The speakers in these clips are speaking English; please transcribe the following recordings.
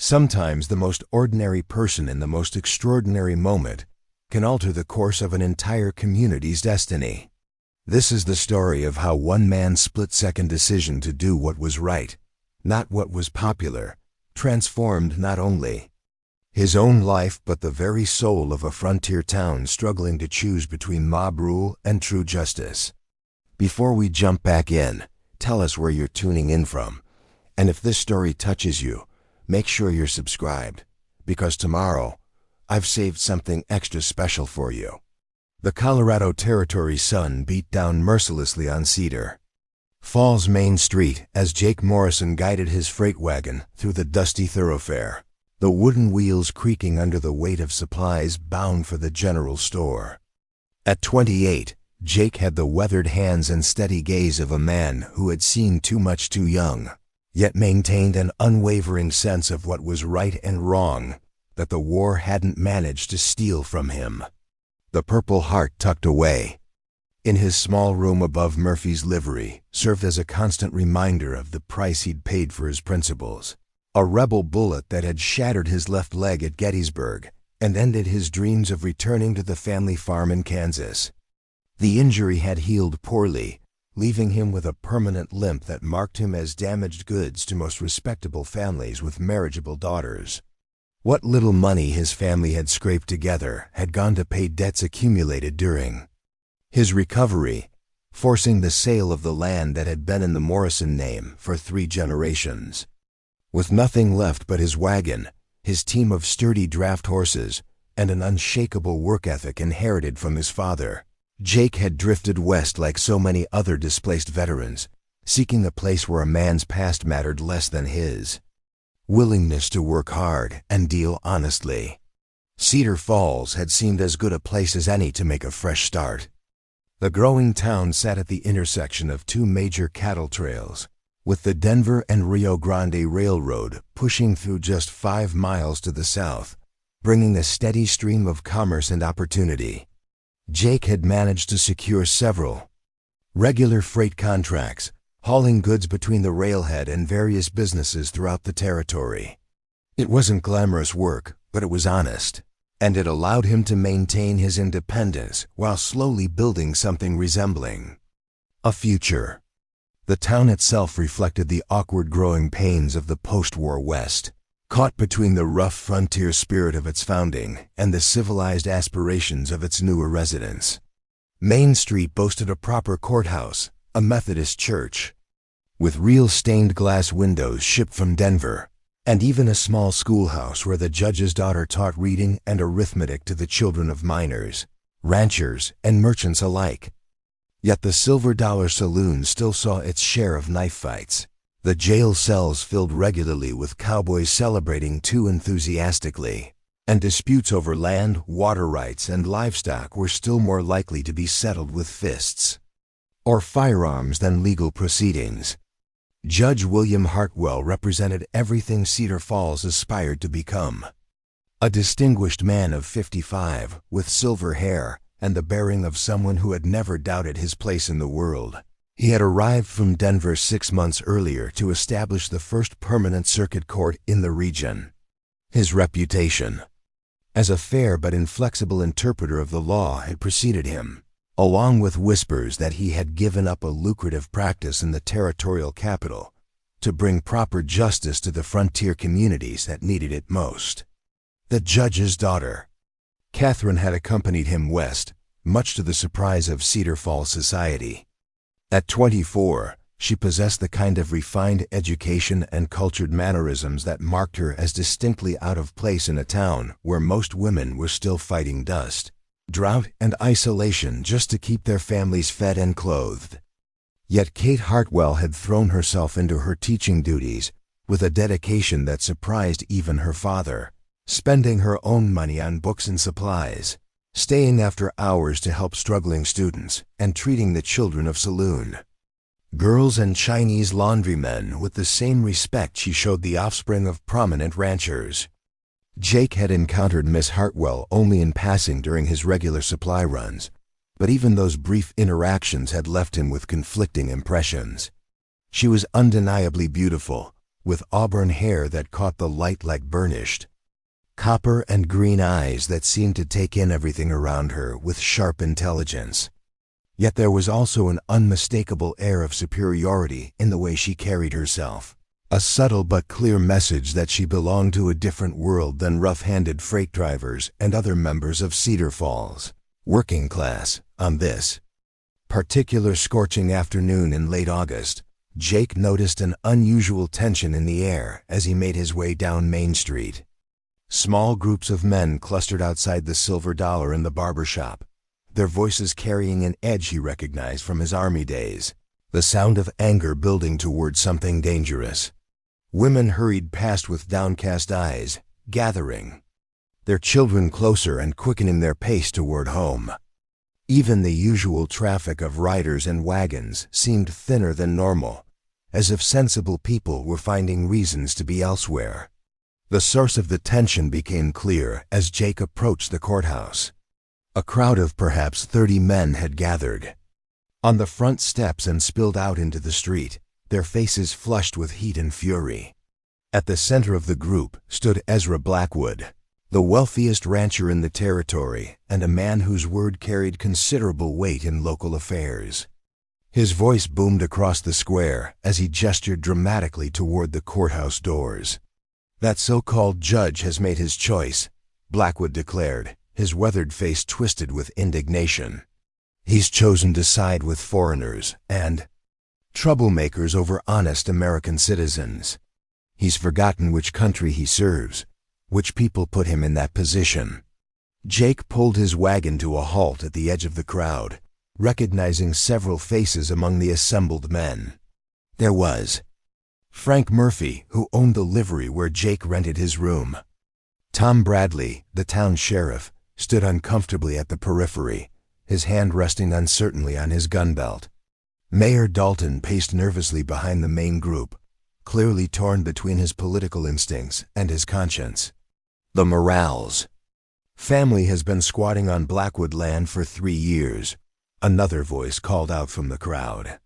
Sometimes the most ordinary person in the most extraordinary moment can alter the course of an entire community's destiny. This is the story of how one man's split-second decision to do what was right, not what was popular, transformed not only his own life but the very soul of a frontier town struggling to choose between mob rule and true justice. Before we jump back in, tell us where you're tuning in from, and if this story touches you, make sure you're subscribed, because tomorrow, I've saved something extra special for you. The Colorado Territory's sun beat down mercilessly on Cedar Falls Main Street as Jake Morrison guided his freight wagon through the dusty thoroughfare, the wooden wheels creaking under the weight of supplies bound for the general store. At 28, Jake had the weathered hands and steady gaze of a man who had seen too much too young, yet maintained an unwavering sense of what was right and wrong that the war hadn't managed to steal from him. The Purple Heart tucked away in his small room above Murphy's Livery served as a constant reminder of the price he'd paid for his principles. A rebel bullet that had shattered his left leg at Gettysburg and ended his dreams of returning to the family farm in Kansas. The injury had healed poorly, leaving him with a permanent limp that marked him as damaged goods to most respectable families with marriageable daughters. What little money his family had scraped together had gone to pay debts accumulated during his recovery, forcing the sale of the land that had been in the Morrison name for 3 generations. With nothing left but his wagon, his team of sturdy draft horses, and an unshakable work ethic inherited from his father, Jake had drifted west like so many other displaced veterans, seeking a place where a man's past mattered less than his willingness to work hard and deal honestly. Cedar Falls had seemed as good a place as any to make a fresh start. The growing town sat at the intersection of 2 major cattle trails, with the Denver and Rio Grande Railroad pushing through just 5 miles to the south, bringing a steady stream of commerce and opportunity. Jake had managed to secure several regular freight contracts, hauling goods between the railhead and various businesses throughout the territory. It wasn't glamorous work, but it was honest, and it allowed him to maintain his independence while slowly building something resembling a future. The town itself reflected the awkward growing pains of the post-war West, caught between the rough frontier spirit of its founding and the civilized aspirations of its newer residents. Main Street boasted a proper courthouse, a Methodist church, with real stained glass windows shipped from Denver, and even a small schoolhouse where the judge's daughter taught reading and arithmetic to the children of miners, ranchers, and merchants alike. Yet the Silver Dollar Saloon still saw its share of knife fights. The jail cells filled regularly with cowboys celebrating too enthusiastically, and disputes over land, water rights, and livestock were still more likely to be settled with fists or firearms than legal proceedings. Judge William Hartwell represented everything Cedar Falls aspired to become. A distinguished man of 55, with silver hair and the bearing of someone who had never doubted his place in the world. He had arrived from Denver 6 months earlier to establish the first permanent circuit court in the region. His reputation as a fair but inflexible interpreter of the law had preceded him, along with whispers that he had given up a lucrative practice in the territorial capital to bring proper justice to the frontier communities that needed it most. The judge's daughter, Catherine, had accompanied him west, much to the surprise of Cedar Falls society. At 24, she possessed the kind of refined education and cultured mannerisms that marked her as distinctly out of place in a town where most women were still fighting dust, drought, and isolation just to keep their families fed and clothed. Yet Kate Hartwell had thrown herself into her teaching duties with a dedication that surprised even her father, spending her own money on books and supplies, staying after hours to help struggling students, and treating the children of saloon girls and Chinese laundrymen with the same respect she showed the offspring of prominent ranchers. Jake had encountered Miss Hartwell only in passing during his regular supply runs, but even those brief interactions had left him with conflicting impressions. She was undeniably beautiful, with auburn hair that caught the light like burnished, copper and green eyes that seemed to take in everything around her with sharp intelligence. Yet there was also an unmistakable air of superiority in the way she carried herself, a subtle but clear message that she belonged to a different world than rough-handed freight drivers and other members of Cedar Falls' working class. On this particular scorching afternoon in late August, Jake noticed an unusual tension in the air as he made his way down Main Street. Small groups of men clustered outside the Silver Dollar in the barber shop, their voices carrying an edge he recognized from his army days, the sound of anger building toward something dangerous. Women hurried past with downcast eyes, gathering, their children closer and quickening their pace toward home. Even the usual traffic of riders and wagons seemed thinner than normal, as if sensible people were finding reasons to be elsewhere. The source of the tension became clear as Jake approached the courthouse. A crowd of perhaps 30 men had gathered on the front steps and spilled out into the street, their faces flushed with heat and fury. At the center of the group stood Ezra Blackwood, the wealthiest rancher in the territory and a man whose word carried considerable weight in local affairs. His voice boomed across the square as he gestured dramatically toward the courthouse doors. "That so-called judge has made his choice," Blackwood declared, his weathered face twisted with indignation. "He's chosen to side with foreigners and troublemakers over honest American citizens. He's forgotten which country he serves, which people put him in that position." Jake pulled his wagon to a halt at the edge of the crowd, recognizing several faces among the assembled men. There was Frank Murphy, who owned the Livery where Jake rented his room. Tom Bradley, the town sheriff, stood uncomfortably at the periphery, his hand resting uncertainly on his gun belt. Mayor Dalton paced nervously behind the main group, clearly torn between his political instincts and his conscience. "The Morales family has been squatting on Blackwood land for 3 years," another voice called out from the crowd.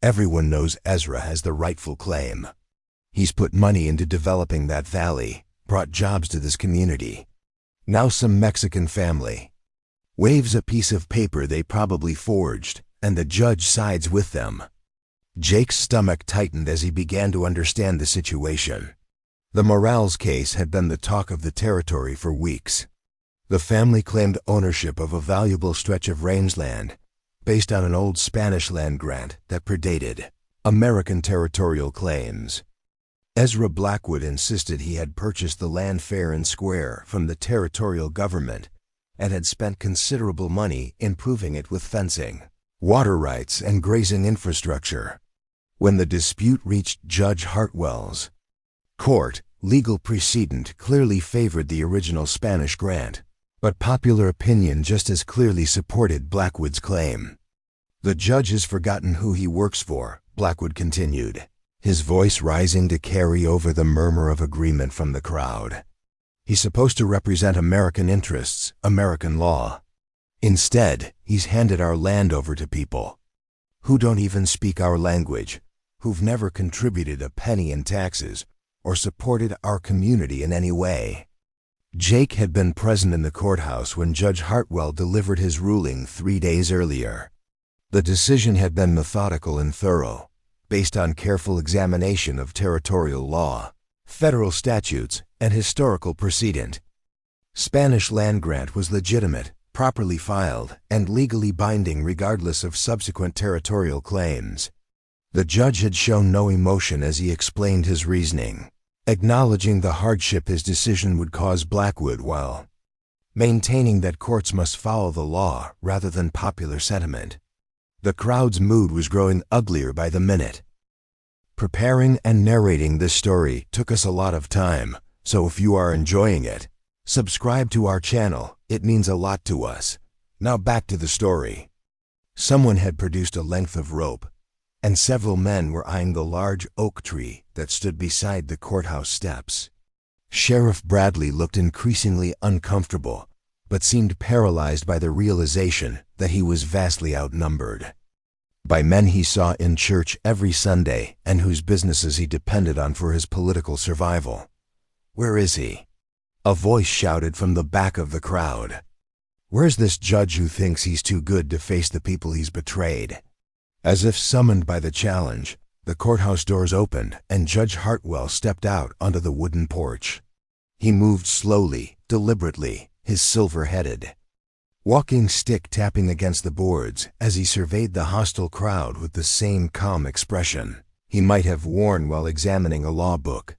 "Everyone knows Ezra has the rightful claim. He's put money into developing that valley, brought jobs to this community. Now some Mexican family waves a piece of paper they probably forged, and the judge sides with them." Jake's stomach tightened as he began to understand the situation. The Morales case had been the talk of the territory for weeks. The family claimed ownership of a valuable stretch of rangeland based on an old Spanish land grant that predated American territorial claims. Ezra Blackwood insisted he had purchased the land fair and square from the territorial government and had spent considerable money improving it with fencing, water rights, and grazing infrastructure. When the dispute reached Judge Hartwell's court, legal precedent clearly favored the original Spanish grant, but popular opinion just as clearly supported Blackwood's claim. "The judge has forgotten who he works for," Blackwood continued, his voice rising to carry over the murmur of agreement from the crowd. "He's supposed to represent American interests, American law. Instead, he's handed our land over to people who don't even speak our language, who've never contributed a penny in taxes or supported our community in any way." Jake had been present in the courthouse when Judge Hartwell delivered his ruling 3 days earlier. The decision had been methodical and thorough, based on careful examination of territorial law, federal statutes, and historical precedent. Spanish land grant was legitimate, properly filed, and legally binding regardless of subsequent territorial claims. The judge had shown no emotion as he explained his reasoning, acknowledging the hardship his decision would cause Blackwood while maintaining that courts must follow the law rather than popular sentiment. The crowd's mood was growing uglier by the minute. Preparing and narrating this story took us a lot of time, so if you are enjoying it, subscribe to our channel. It means a lot to us. Now back to the story. Someone had produced a length of rope, and several men were eyeing the large oak tree that stood beside the courthouse steps. Sheriff Bradley looked increasingly uncomfortable, but seemed paralyzed by the realization that he was vastly outnumbered. by men he saw in church every Sunday and whose businesses he depended on for his political survival. "Where is he?" a voice shouted from the back of the crowd. "Where's this judge who thinks he's too good to face the people he's betrayed?" As if summoned by the challenge, the courthouse doors opened and Judge Hartwell stepped out onto the wooden porch. He moved slowly, deliberately, his silver-headed walking stick tapping against the boards as he surveyed the hostile crowd with the same calm expression he might have worn while examining a law book.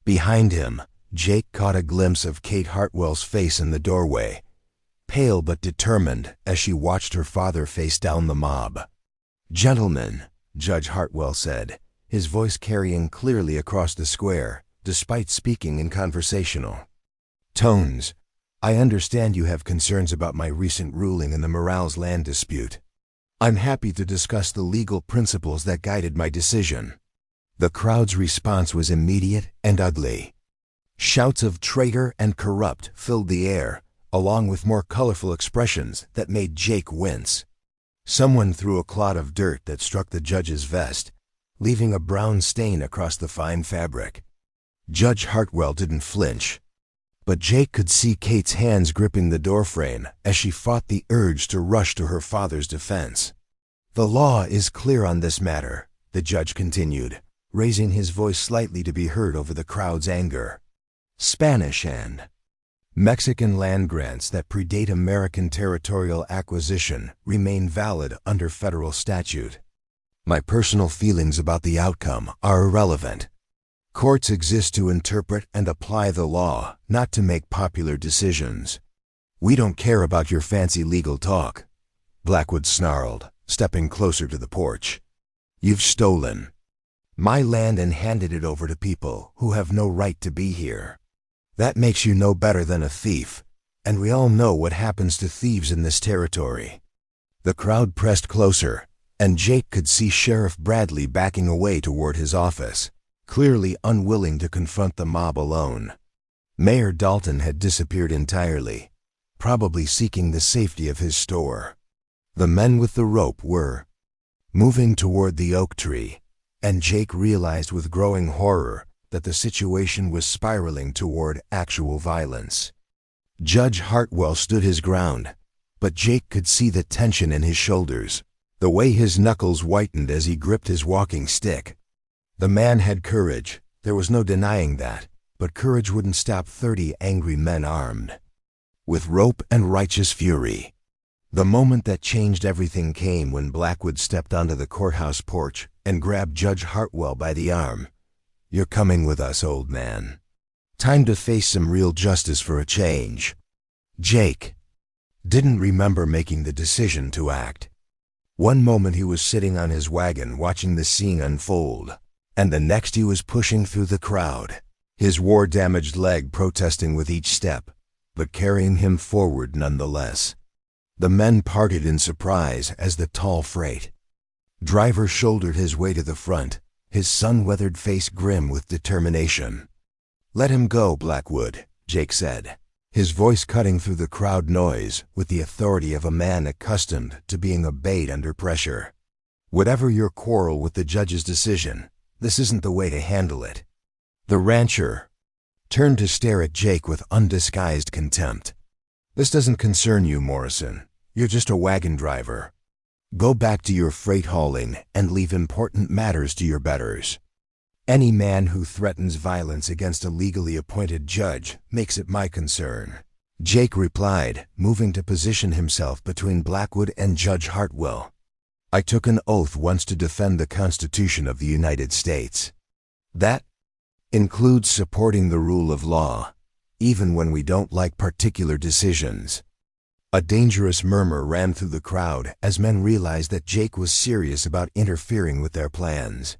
Behind him, Jake caught a glimpse of Kate Hartwell's face in the doorway, pale but determined as she watched her father face down the mob. "Gentlemen," Judge Hartwell said, his voice carrying clearly across the square, despite speaking in conversational tones, "I understand you have concerns about my recent ruling in the Morales land dispute. I'm happy to discuss the legal principles that guided my decision." The crowd's response was immediate and ugly. Shouts of "traitor" and "corrupt" filled the air, along with more colorful expressions that made Jake wince. Someone threw a clod of dirt that struck the judge's vest, leaving a brown stain across the fine fabric. Judge Hartwell didn't flinch, but Jake could see Kate's hands gripping the doorframe as she fought the urge to rush to her father's defense. "The law is clear on this matter," the judge continued, raising his voice slightly to be heard over the crowd's anger. "Spanish and Mexican land grants that predate American territorial acquisition remain valid under federal statute. My personal feelings about the outcome are irrelevant. Courts exist to interpret and apply the law, not to make popular decisions. We don't care about your fancy legal talk," Blackwood snarled, stepping closer to the porch. "You've stolen my land and handed it over to people who have no right to be here. That makes you no better than a thief, and we all know what happens to thieves in this territory." The crowd pressed closer, and Jake could see Sheriff Bradley backing away toward his office, clearly unwilling to confront the mob alone. Mayor Dalton had disappeared entirely, probably seeking the safety of his store. The men with the rope were moving toward the oak tree, and Jake realized with growing horror that the situation was spiraling toward actual violence. Judge Hartwell stood his ground, but Jake could see the tension in his shoulders, the way his knuckles whitened as he gripped his walking stick. The man had courage, there was no denying that, but courage wouldn't stop 30 angry men armed with rope and righteous fury. The moment that changed everything came when Blackwood stepped onto the courthouse porch and grabbed Judge Hartwell by the arm. "You're coming with us, old man. Time to face some real justice for a change." Jake didn't remember making the decision to act. One moment he was sitting on his wagon watching the scene unfold, and the next he was pushing through the crowd, his war-damaged leg protesting with each step, but carrying him forward nonetheless. The men parted in surprise as the tall freight driver shouldered his way to the front, his sun-weathered face grim with determination. "Let him go, Blackwood," Jake said, his voice cutting through the crowd noise with the authority of a man accustomed to being obeyed under pressure. "Whatever your quarrel with the judge's decision, this isn't the way to handle it." The rancher turned to stare at Jake with undisguised contempt. "This doesn't concern you, Morrison. You're just a wagon driver. Go back to your freight hauling and leave important matters to your betters. Any man who threatens violence against a legally appointed judge makes it my concern," Jake replied, moving to position himself between Blackwood and Judge Hartwell. "I took an oath once to defend the Constitution of the United States. That includes supporting the rule of law, even when we don't like particular decisions." A dangerous murmur ran through the crowd as men realized that Jake was serious about interfering with their plans.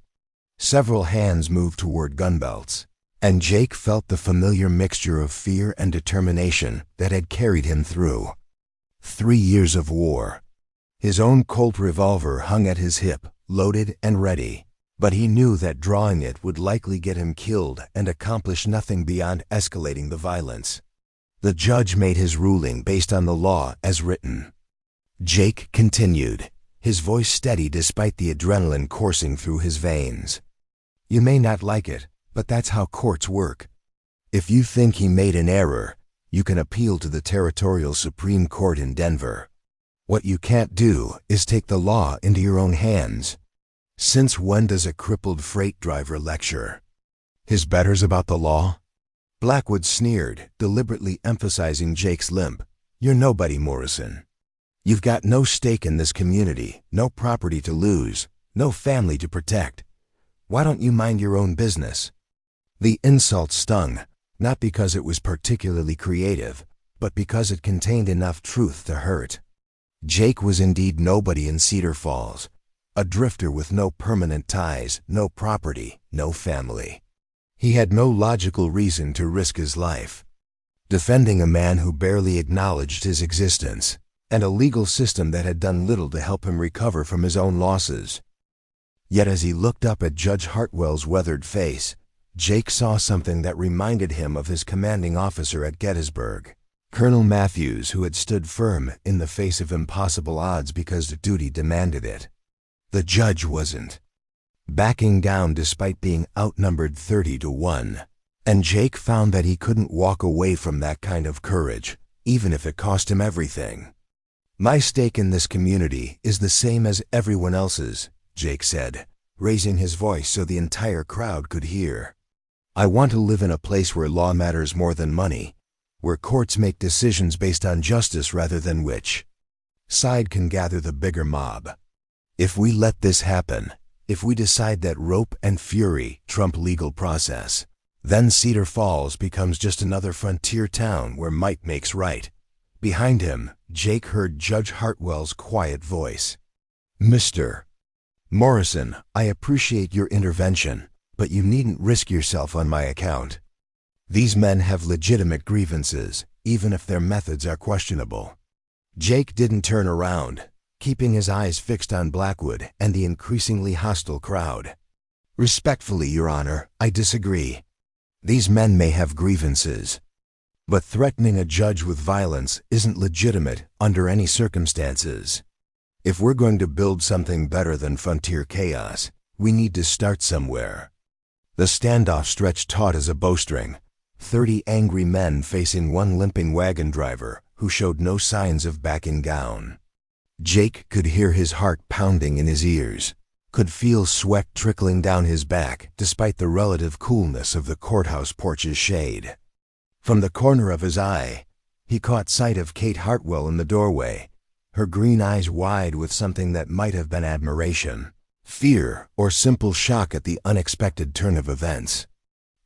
Several hands moved toward gunbelts, and Jake felt the familiar mixture of fear and determination that had carried him through 3 years of war. His own Colt revolver hung at his hip, loaded and ready, but he knew that drawing it would likely get him killed and accomplish nothing beyond escalating the violence. The judge made his ruling based on the law as written. Jake continued, his voice steady despite the adrenaline coursing through his veins. "You may not like it, but that's how courts work. If you think he made an error, you can appeal to the Territorial Supreme Court in Denver. What you can't do is take the law into your own hands. Since when does a crippled freight driver lecture his betters about the law?" Blackwood sneered, deliberately emphasizing Jake's limp. "You're nobody, Morrison. You've got no stake in this community, no property to lose, no family to protect. Why don't you mind your own business?" The insult stung, not because it was particularly creative, but because it contained enough truth to hurt. Jake was indeed nobody in Cedar Falls, a drifter with no permanent ties, no property, no family. He had no logical reason to risk his life, defending a man who barely acknowledged his existence, and a legal system that had done little to help him recover from his own losses. Yet as he looked up at Judge Hartwell's weathered face, Jake saw something that reminded him of his commanding officer at Gettysburg, Colonel Matthews, who had stood firm in the face of impossible odds because duty demanded it. The judge wasn't backing down despite being outnumbered 30-1, and Jake found that he couldn't walk away from that kind of courage, even if it cost him everything. "My stake in this community is the same as everyone else's," Jake said, raising his voice so the entire crowd could hear. "I want to live in a place where law matters more than money, where courts make decisions based on justice rather than which side can gather the bigger mob. If we let this happen, if we decide that rope and fury trump legal process, then Cedar Falls becomes just another frontier town where might makes right." Behind him, Jake heard Judge Hartwell's quiet voice. "Mr. Morrison, I appreciate your intervention, but you needn't risk yourself on my account. These men have legitimate grievances, even if their methods are questionable." Jake didn't turn around, keeping his eyes fixed on Blackwood and the increasingly hostile crowd. "Respectfully, Your Honor, I disagree. These men may have grievances, but threatening a judge with violence isn't legitimate under any circumstances. If we're going to build something better than frontier chaos, we need to start somewhere." The standoff stretched taut as a bowstring, 30 angry men facing one limping wagon driver who showed no signs of backing down. Jake could hear his heart pounding in his ears, could feel sweat trickling down his back despite the relative coolness of the courthouse porch's shade. From the corner of his eye, he caught sight of Kate Hartwell in the doorway, her green eyes wide with something that might have been admiration, fear, or simple shock at the unexpected turn of events.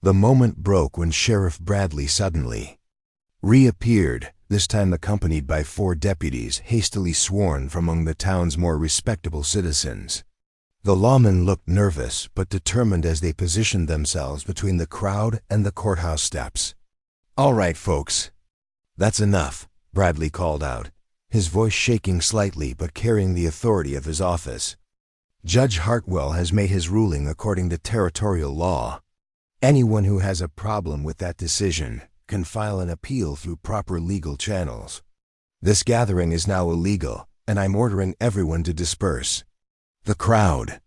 The moment broke when Sheriff Bradley suddenly reappeared, this time accompanied by 4 deputies hastily sworn from among the town's more respectable citizens. The lawmen looked nervous but determined as they positioned themselves between the crowd and the courthouse steps. "All right, folks. That's enough," Bradley called out, his voice shaking slightly but carrying the authority of his office. "Judge Hartwell has made his ruling according to territorial law. Anyone who has a problem with that decision can file an appeal through proper legal channels. This gathering is now illegal, and I'm ordering everyone to disperse." The crowd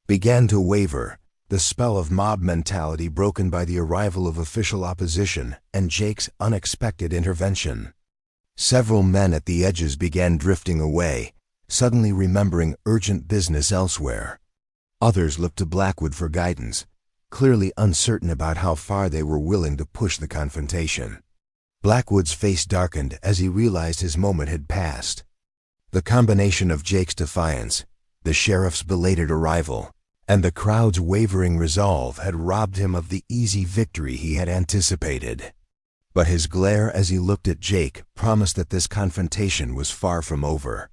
began to waver, the spell of mob mentality broken by the arrival of official opposition and Jake's unexpected intervention. Several men at the edges began drifting away, suddenly remembering urgent business elsewhere. Others looked to Blackwood for guidance, clearly uncertain about how far they were willing to push the confrontation. Blackwood's face darkened as he realized his moment had passed. The combination of Jake's defiance, the sheriff's belated arrival, and the crowd's wavering resolve had robbed him of the easy victory he had anticipated. But his glare as he looked at Jake promised that this confrontation was far from over.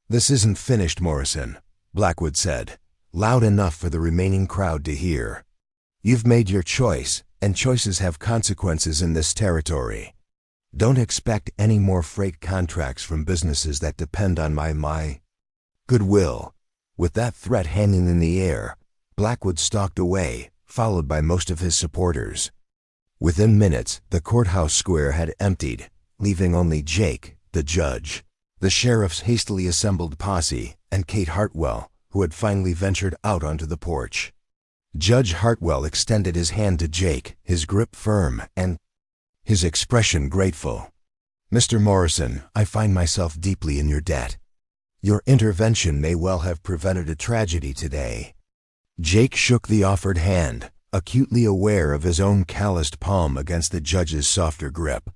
"This isn't finished, Morrison," Blackwood said, loud enough for the remaining crowd to hear. "You've made your choice, and choices have consequences in this territory. Don't expect any more freight contracts from businesses that depend on my goodwill." With that threat hanging in the air, Blackwood stalked away, followed by most of his supporters. Within minutes, the courthouse square had emptied, leaving only Jake, the judge, the sheriff's hastily assembled posse, and Kate Hartwell, who had finally ventured out onto the porch. Judge Hartwell extended his hand to Jake, his grip firm and his expression grateful. "Mr. Morrison, I find myself deeply in your debt. Your intervention may well have prevented a tragedy today." Jake shook the offered hand, acutely aware of his own calloused palm against the judge's softer grip.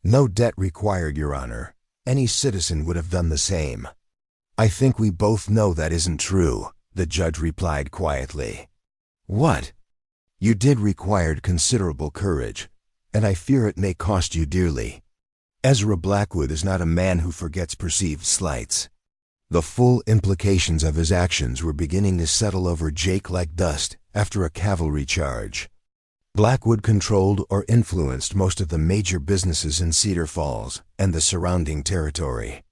"No debt required, Your Honor. Any citizen would have done the same." "I think we both know that isn't true," the judge replied quietly. "What?" "You did require considerable courage, and I fear it may cost you dearly. Ezra Blackwood is not a man who forgets perceived slights." The full implications of his actions were beginning to settle over Jake like dust after a cavalry charge. Blackwood controlled or influenced most of the major businesses in Cedar Falls and the surrounding territory.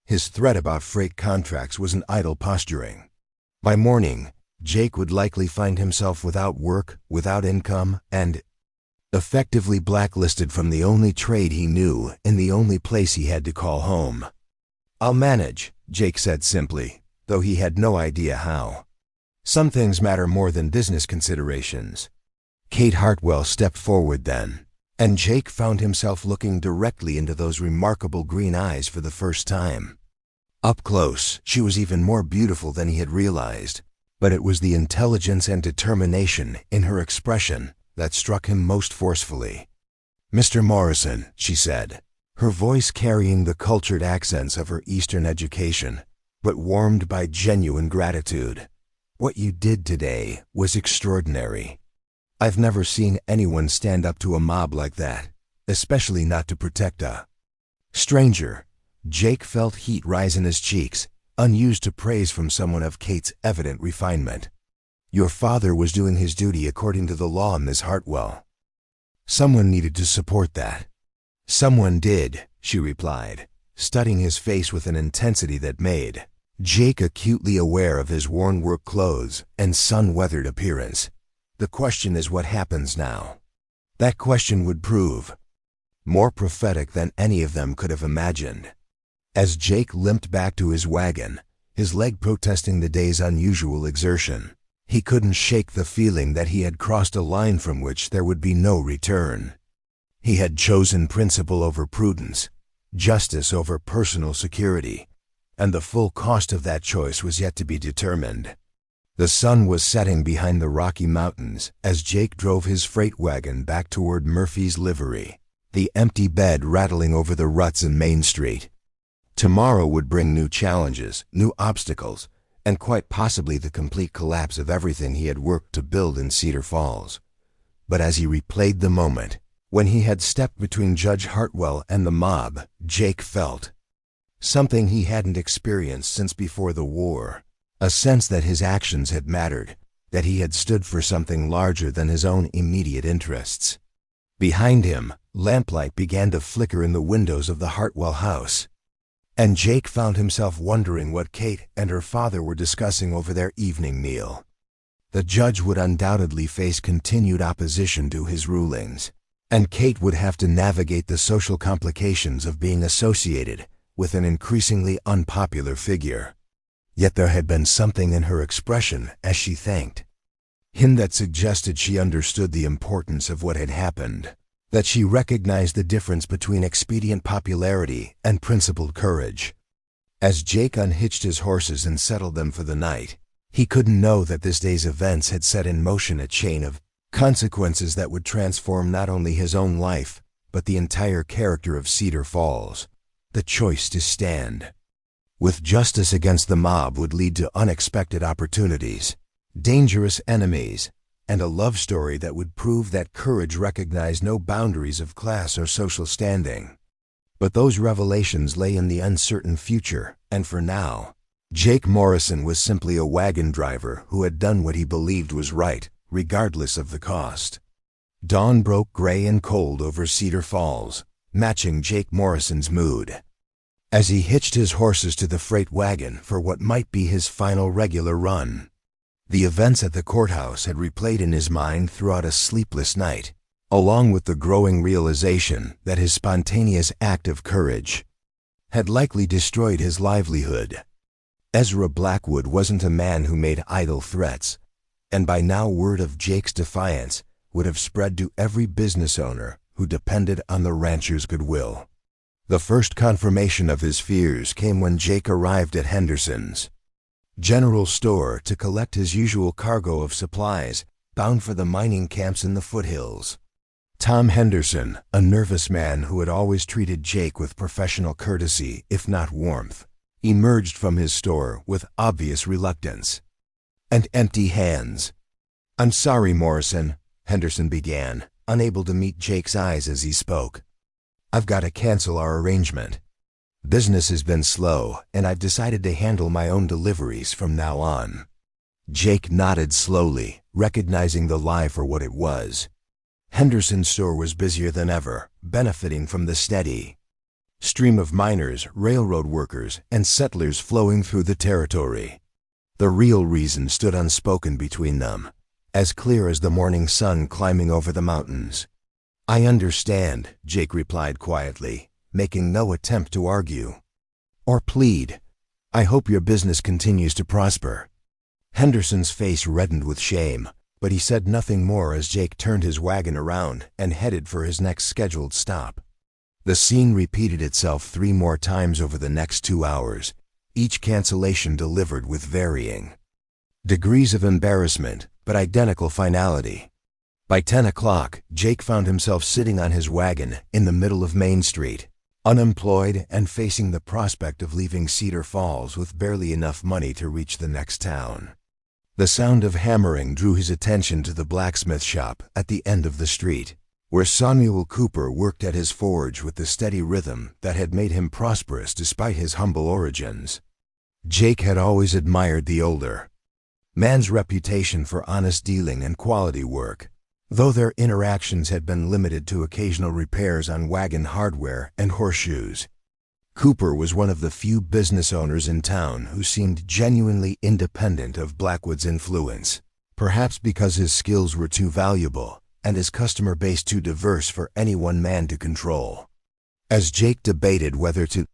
His threat about freight contracts wasn't idle posturing. By morning, Jake would likely find himself without work, without income, and effectively blacklisted from the only trade he knew in the only place he had to call home. "I'll manage," Jake said simply, though he had no idea how. "Some things matter more than business considerations." Kate Hartwell stepped forward then, and Jake found himself looking directly into those remarkable green eyes for the first time. Up close, she was even more beautiful than he had realized, but it was the intelligence and determination in her expression that struck him most forcefully. "Mr. Morrison," she said, her voice carrying the cultured accents of her Eastern education, but warmed by genuine gratitude. "What you did today was extraordinary. I've never seen anyone stand up to a mob like that, especially not to protect a stranger." Jake felt heat rise in his cheeks, unused to praise from someone of Kate's evident refinement. "Your father was doing his duty according to the law, Miss Hartwell. Someone needed to support that." "Someone did," she replied, studying his face with an intensity that made Jake acutely aware of his worn work clothes and sun-weathered appearance. "The question is what happens now." That question would prove more prophetic than any of them could have imagined. As Jake limped back to his wagon, his leg protesting the day's unusual exertion, he couldn't shake the feeling that he had crossed a line from which there would be no return. He had chosen principle over prudence, justice over personal security, and the full cost of that choice was yet to be determined. The sun was setting behind the Rocky Mountains as Jake drove his freight wagon back toward Murphy's Livery, the empty bed rattling over the ruts in Main Street. Tomorrow would bring new challenges, new obstacles, and quite possibly the complete collapse of everything he had worked to build in Cedar Falls. But as he replayed the moment, when he had stepped between Judge Hartwell and the mob, Jake felt something he hadn't experienced since before the war, a sense that his actions had mattered, that he had stood for something larger than his own immediate interests. Behind him, lamplight began to flicker in the windows of the Hartwell house, and Jake found himself wondering what Kate and her father were discussing over their evening meal. The judge would undoubtedly face continued opposition to his rulings, and Kate would have to navigate the social complications of being associated with an increasingly unpopular figure. Yet there had been something in her expression as she thanked him that suggested she understood the importance of what had happened, that she recognized the difference between expedient popularity and principled courage. As Jake unhitched his horses and settled them for the night, he couldn't know that this day's events had set in motion a chain of consequences that would transform not only his own life, but the entire character of Cedar Falls. The choice to stand with justice against the mob would lead to unexpected opportunities, dangerous enemies, and a love story that would prove that courage recognized no boundaries of class or social standing. But those revelations lay in the uncertain future, and for now, Jake Morrison was simply a wagon driver who had done what he believed was right, regardless of the cost. Dawn broke gray and cold over Cedar Falls, matching Jake Morrison's mood. As he hitched his horses to the freight wagon for what might be his final regular run, the events at the courthouse had replayed in his mind throughout a sleepless night, along with the growing realization that his spontaneous act of courage had likely destroyed his livelihood. Ezra Blackwood wasn't a man who made idle threats, and by now word of Jake's defiance would have spread to every business owner who depended on the rancher's goodwill. The first confirmation of his fears came when Jake arrived at Henderson's general store to collect his usual cargo of supplies bound for the mining camps in the foothills. Tom Henderson, a nervous man who had always treated Jake with professional courtesy, if not warmth, emerged from his store with obvious reluctance and empty hands. "I'm sorry, Morrison," Henderson began, unable to meet Jake's eyes as he spoke. "I've got to cancel our arrangement. Business has been slow, and I've decided to handle my own deliveries from now on." Jake nodded slowly, recognizing the lie for what it was. Henderson's store was busier than ever, benefiting from the steady stream of miners, railroad workers, and settlers flowing through the territory. The real reason stood unspoken between them, as clear as the morning sun climbing over the mountains. "I understand," Jake replied quietly, making no attempt to argue or plead. "I hope your business continues to prosper." Henderson's face reddened with shame, but he said nothing more as Jake turned his wagon around and headed for his next scheduled stop. The scene repeated itself 3 more times over the next 2 hours, each cancellation delivered with varying degrees of embarrassment, but identical finality. By 10 o'clock, Jake found himself sitting on his wagon in the middle of Main Street, unemployed and facing the prospect of leaving Cedar Falls with barely enough money to reach the next town. The sound of hammering drew his attention to the blacksmith shop at the end of the street, where Samuel Cooper worked at his forge with the steady rhythm that had made him prosperous despite his humble origins. Jake had always admired the older man's reputation for honest dealing and quality work, though their interactions had been limited to occasional repairs on wagon hardware and horseshoes. Cooper was one of the few business owners in town who seemed genuinely independent of Blackwood's influence, perhaps because his skills were too valuable and his customer base too diverse for any one man to control. As Jake debated whether to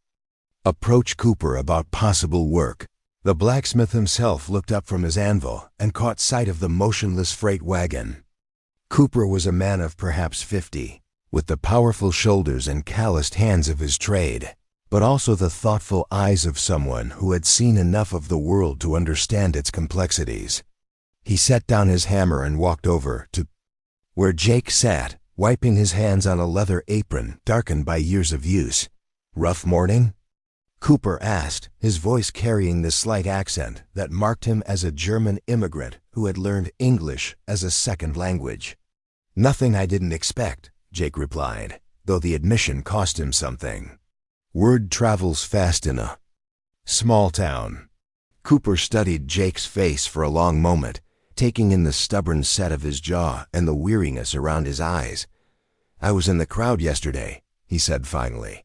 approach Cooper about possible work, the blacksmith himself looked up from his anvil and caught sight of the motionless freight wagon. Cooper was a man of perhaps 50, with the powerful shoulders and calloused hands of his trade, but also the thoughtful eyes of someone who had seen enough of the world to understand its complexities. He set down his hammer and walked over to where Jake sat, wiping his hands on a leather apron darkened by years of use. "Rough morning?" Cooper asked, his voice carrying the slight accent that marked him as a German immigrant who had learned English as a second language. "Nothing I didn't expect," Jake replied, though the admission cost him something. Word travels fast in a small town. Cooper studied Jake's face for a long moment, taking in the stubborn set of his jaw and the weariness around his eyes. "I was in the crowd yesterday," he said finally.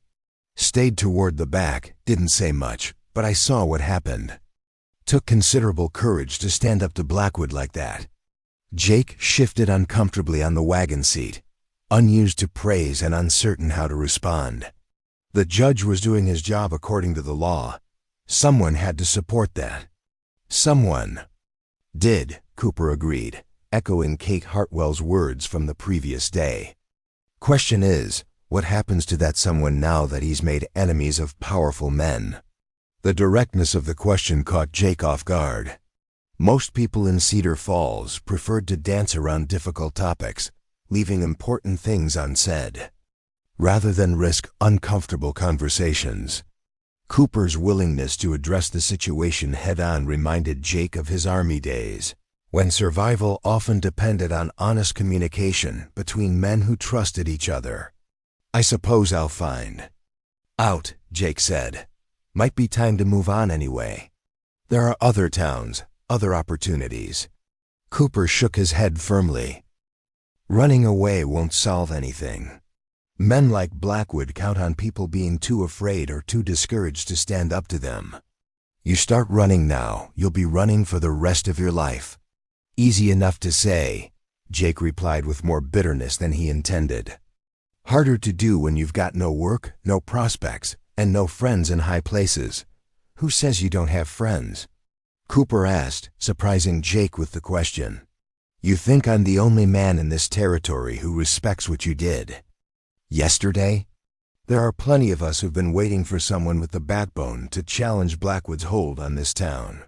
"Stayed toward the back, didn't say much, but I saw what happened. Took considerable courage to stand up to Blackwood like that." Jake shifted uncomfortably on the wagon seat, unused to praise and uncertain how to respond. The judge was doing his job according to the law. Someone had to support that. Someone did, Cooper agreed, echoing Kate Hartwell's words from the previous day. "Question is, what happens to that someone now that he's made enemies of powerful men?" The directness of the question caught Jake off guard. Most people in Cedar Falls preferred to dance around difficult topics, leaving important things unsaid, rather than risk uncomfortable conversations. Cooper's willingness to address the situation head-on reminded Jake of his Army days, when survival often depended on honest communication between men who trusted each other. "I suppose I'll find out," Jake said. "Might be time to move on anyway. There are other towns, other opportunities." Cooper shook his head firmly. "Running away won't solve anything. Men like Blackwood count on people being too afraid or too discouraged to stand up to them. You start running now, you'll be running for the rest of your life." "Easy enough to say," Jake replied with more bitterness than he intended. "Harder to do when you've got no work, no prospects, and no friends in high places. Who says you don't have friends? Cooper asked, surprising Jake with the question. You think I'm the only man in this territory who respects what you did? Yesterday? There are plenty of us who've been waiting for someone with the backbone to challenge Blackwood's hold on this town.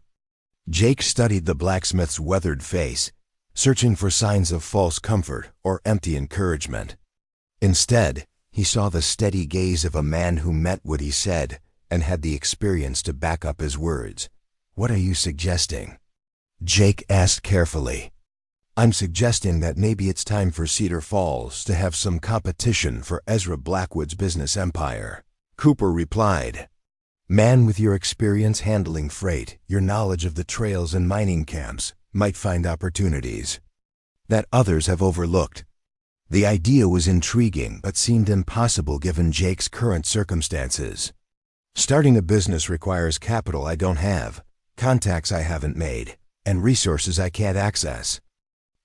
Jake studied the blacksmith's weathered face, searching for signs of false comfort or empty encouragement. Instead, he saw the steady gaze of a man who meant what he said and had the experience to back up his words. What are you suggesting? Jake asked carefully. I'm suggesting that maybe it's time for Cedar Falls to have some competition for Ezra Blackwood's business empire. Cooper replied, Man, with your experience handling freight, your knowledge of the trails and mining camps, might find opportunities that others have overlooked. The idea was intriguing but seemed impossible given Jake's current circumstances. Starting a business requires capital I don't have, contacts I haven't made, and resources I can't access.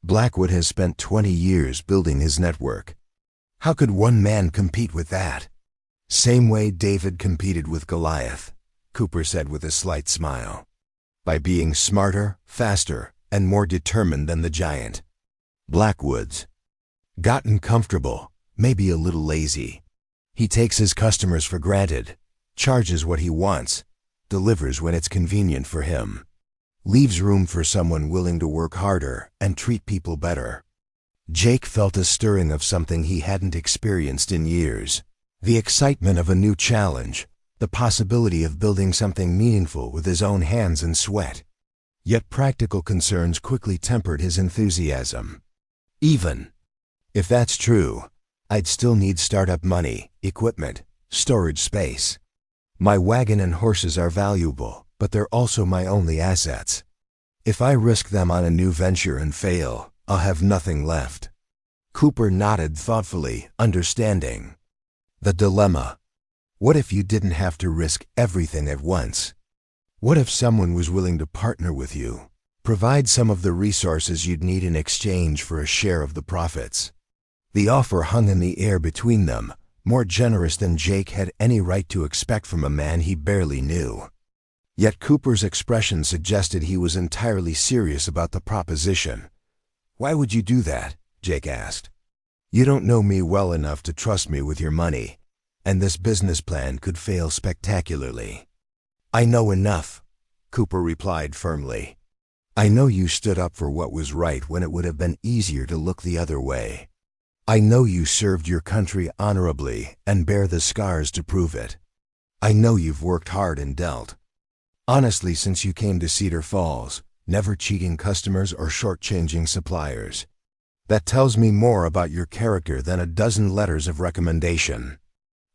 Blackwood has spent 20 years building his network. How could one man compete with that? Same way David competed with Goliath, Cooper said with a slight smile. By being smarter, faster, and more determined than the giant. Blackwood's gotten comfortable, maybe a little lazy. He takes his customers for granted, charges what he wants, delivers when it's convenient for him. Leaves room for someone willing to work harder and treat people better. Jake felt a stirring of something he hadn't experienced in years. The excitement of a new challenge, the possibility of building something meaningful with his own hands and sweat. Yet practical concerns quickly tempered his enthusiasm. Even if that's true, I'd still need startup money, equipment, storage space. My wagon and horses are valuable, but they're also my only assets. If I risk them on a new venture and fail, I'll have nothing left. Cooper nodded thoughtfully, understanding the dilemma. What if you didn't have to risk everything at once? What if someone was willing to partner with you, provide some of the resources you'd need in exchange for a share of the profits? The offer hung in the air between them, more generous than Jake had any right to expect from a man he barely knew. Yet Cooper's expression suggested he was entirely serious about the proposition. Why would you do that? Jake asked. You don't know me well enough to trust me with your money, and this business plan could fail spectacularly. I know enough, Cooper replied firmly. I know you stood up for what was right when it would have been easier to look the other way. I know you served your country honorably and bear the scars to prove it. I know you've worked hard and dealt. Honestly, since you came to Cedar Falls, never cheating customers or shortchanging suppliers. That tells me more about your character than a dozen letters of recommendation.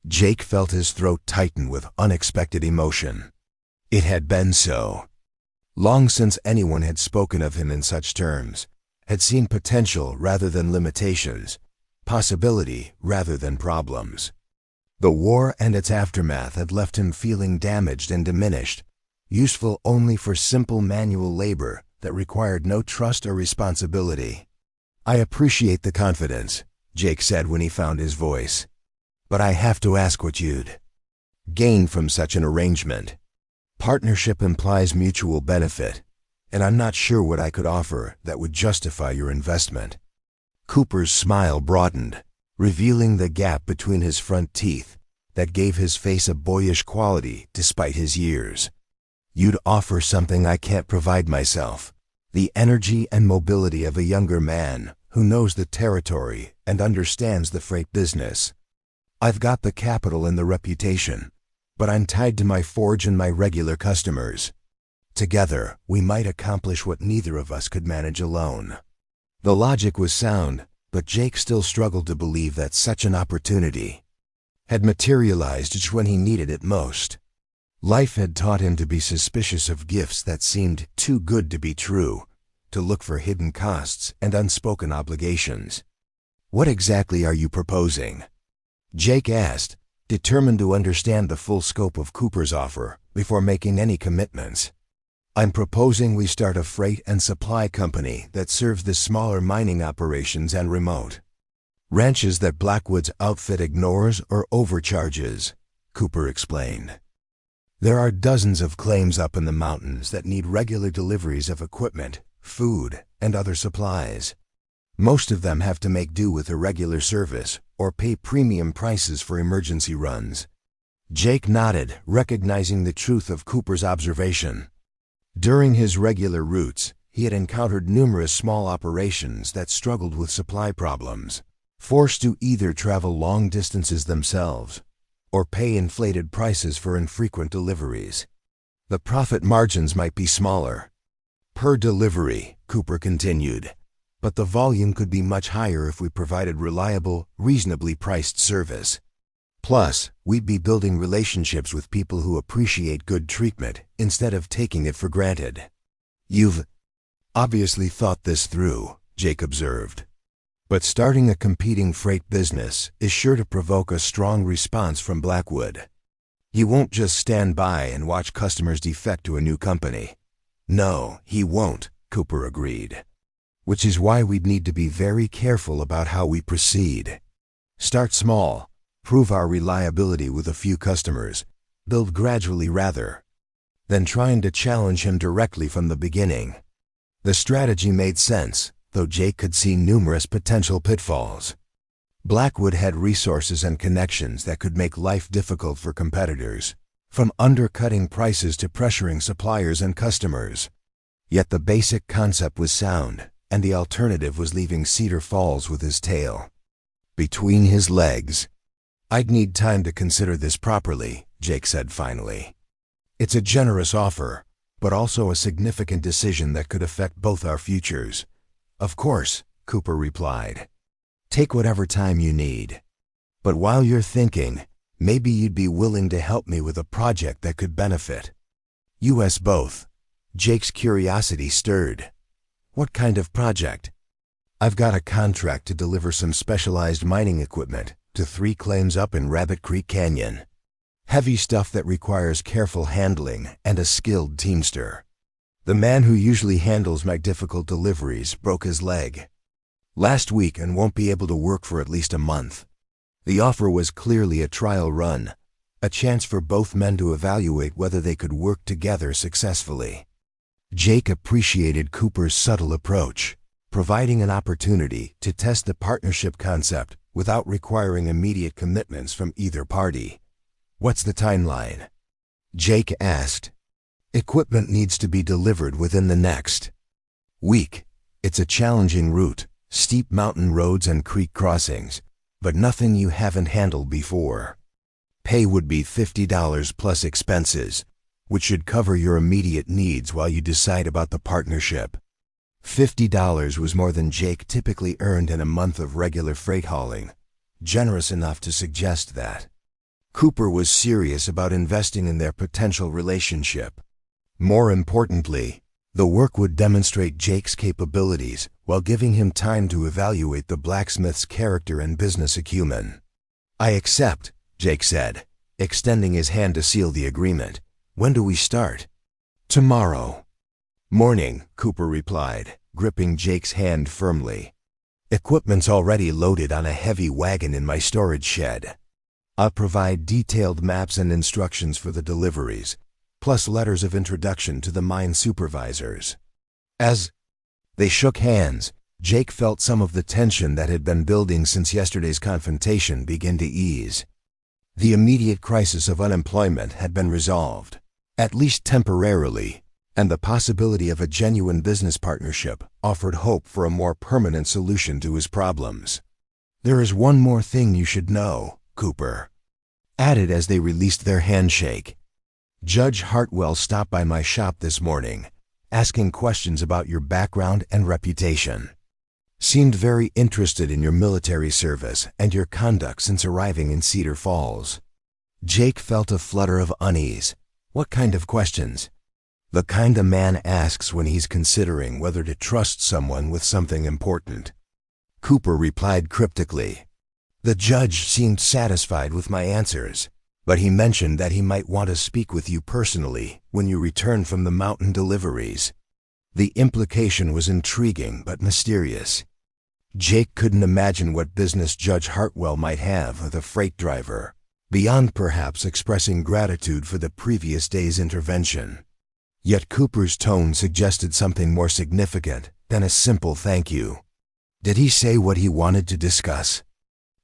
Jake felt his throat tighten with unexpected emotion. It had been so. Long since anyone had spoken of him in such terms, had seen potential rather than limitations, possibility rather than problems. The war and its aftermath had left him feeling damaged and diminished, useful only for simple manual labor that required no trust or responsibility. I appreciate the confidence, Jake said when he found his voice. But I have to ask what you'd gain from such an arrangement. Partnership implies mutual benefit, and I'm not sure what I could offer that would justify your investment. Cooper's smile broadened, revealing the gap between his front teeth that gave his face a boyish quality despite his years. You'd offer something I can't provide myself, the energy and mobility of a younger man who knows the territory and understands the freight business. I've got the capital and the reputation, but I'm tied to my forge and my regular customers. Together, we might accomplish what neither of us could manage alone. The logic was sound, but Jake still struggled to believe that such an opportunity had materialized just when he needed it most. Life had taught him to be suspicious of gifts that seemed too good to be true, to look for hidden costs and unspoken obligations. What exactly are you proposing? Jake asked, determined to understand the full scope of Cooper's offer before making any commitments. I'm proposing we start a freight and supply company that serves the smaller mining operations and remote ranches that Blackwood's outfit ignores or overcharges, Cooper explained. There are dozens of claims up in the mountains that need regular deliveries of equipment, food, and other supplies. Most of them have to make do with irregular service or pay premium prices for emergency runs. Jake nodded, recognizing the truth of Cooper's observation. During his regular routes, he had encountered numerous small operations that struggled with supply problems, forced to either travel long distances themselves or pay inflated prices for infrequent deliveries. The profit margins might be smaller per delivery, Cooper continued, but the volume could be much higher if we provided reliable, reasonably priced service. Plus, we'd be building relationships with people who appreciate good treatment instead of taking it for granted. You've obviously thought this through, Jake observed. But starting a competing freight business is sure to provoke a strong response from Blackwood. He won't just stand by and watch customers defect to a new company. No, he won't, Cooper agreed. Which is why we'd need to be very careful about how we proceed. Start small, prove our reliability with a few customers, build gradually rather than trying to challenge him directly from the beginning. The strategy made sense, though Jake could see numerous potential pitfalls. Blackwood had resources and connections that could make life difficult for competitors, from undercutting prices to pressuring suppliers and customers. Yet the basic concept was sound, and the alternative was leaving Cedar Falls with his tail between his legs. I'd need time to consider this properly, Jake said finally. It's a generous offer, but also a significant decision that could affect both our futures. Of course, Cooper replied. Take whatever time you need. But while you're thinking, maybe you'd be willing to help me with a project that could benefit us both. Jake's curiosity stirred. What kind of project? I've got a contract to deliver some specialized mining equipment to 3 claims up in Rabbit Creek Canyon. Heavy stuff that requires careful handling and a skilled teamster. The man who usually handles my difficult deliveries broke his leg last week and won't be able to work for at least a month. The offer was clearly a trial run, a chance for both men to evaluate whether they could work together successfully. Jake appreciated Cooper's subtle approach, providing an opportunity to test the partnership concept without requiring immediate commitments from either party. What's the timeline? Jake asked. Equipment needs to be delivered within the next week. It's a challenging route, steep mountain roads and creek crossings, but nothing you haven't handled before. Pay would be $50 plus expenses, which should cover your immediate needs while you decide about the partnership. $50 was more than Jake typically earned in a month of regular freight hauling, generous enough to suggest that Cooper was serious about investing in their potential relationship. More importantly, the work would demonstrate Jake's capabilities while giving him time to evaluate the blacksmith's character and business acumen. I accept, Jake said, extending his hand to seal the agreement. When do we start? Tomorrow morning, Cooper replied, gripping Jake's hand firmly. Equipment's already loaded on a heavy wagon in my storage shed. I'll provide detailed maps and instructions for the deliveries, plus letters of introduction to the mine supervisors. As they shook hands, Jake felt some of the tension that had been building since yesterday's confrontation begin to ease. The immediate crisis of unemployment had been resolved, at least temporarily, and the possibility of a genuine business partnership offered hope for a more permanent solution to his problems. There is one more thing you should know, Cooper added as they released their handshake. Judge Hartwell stopped by my shop this morning, asking questions about your background and reputation. Seemed very interested in your military service and your conduct since arriving in Cedar Falls. Jake felt a flutter of unease. What kind of questions? The kind a man asks when he's considering whether to trust someone with something important. Cooper replied cryptically. The judge seemed satisfied with my answers, but he mentioned that he might want to speak with you personally when you return from the mountain deliveries. The implication was intriguing but mysterious. Jake couldn't imagine what business Judge Hartwell might have with a freight driver, beyond perhaps expressing gratitude for the previous day's intervention. Yet Cooper's tone suggested something more significant than a simple thank you. Did he say what he wanted to discuss?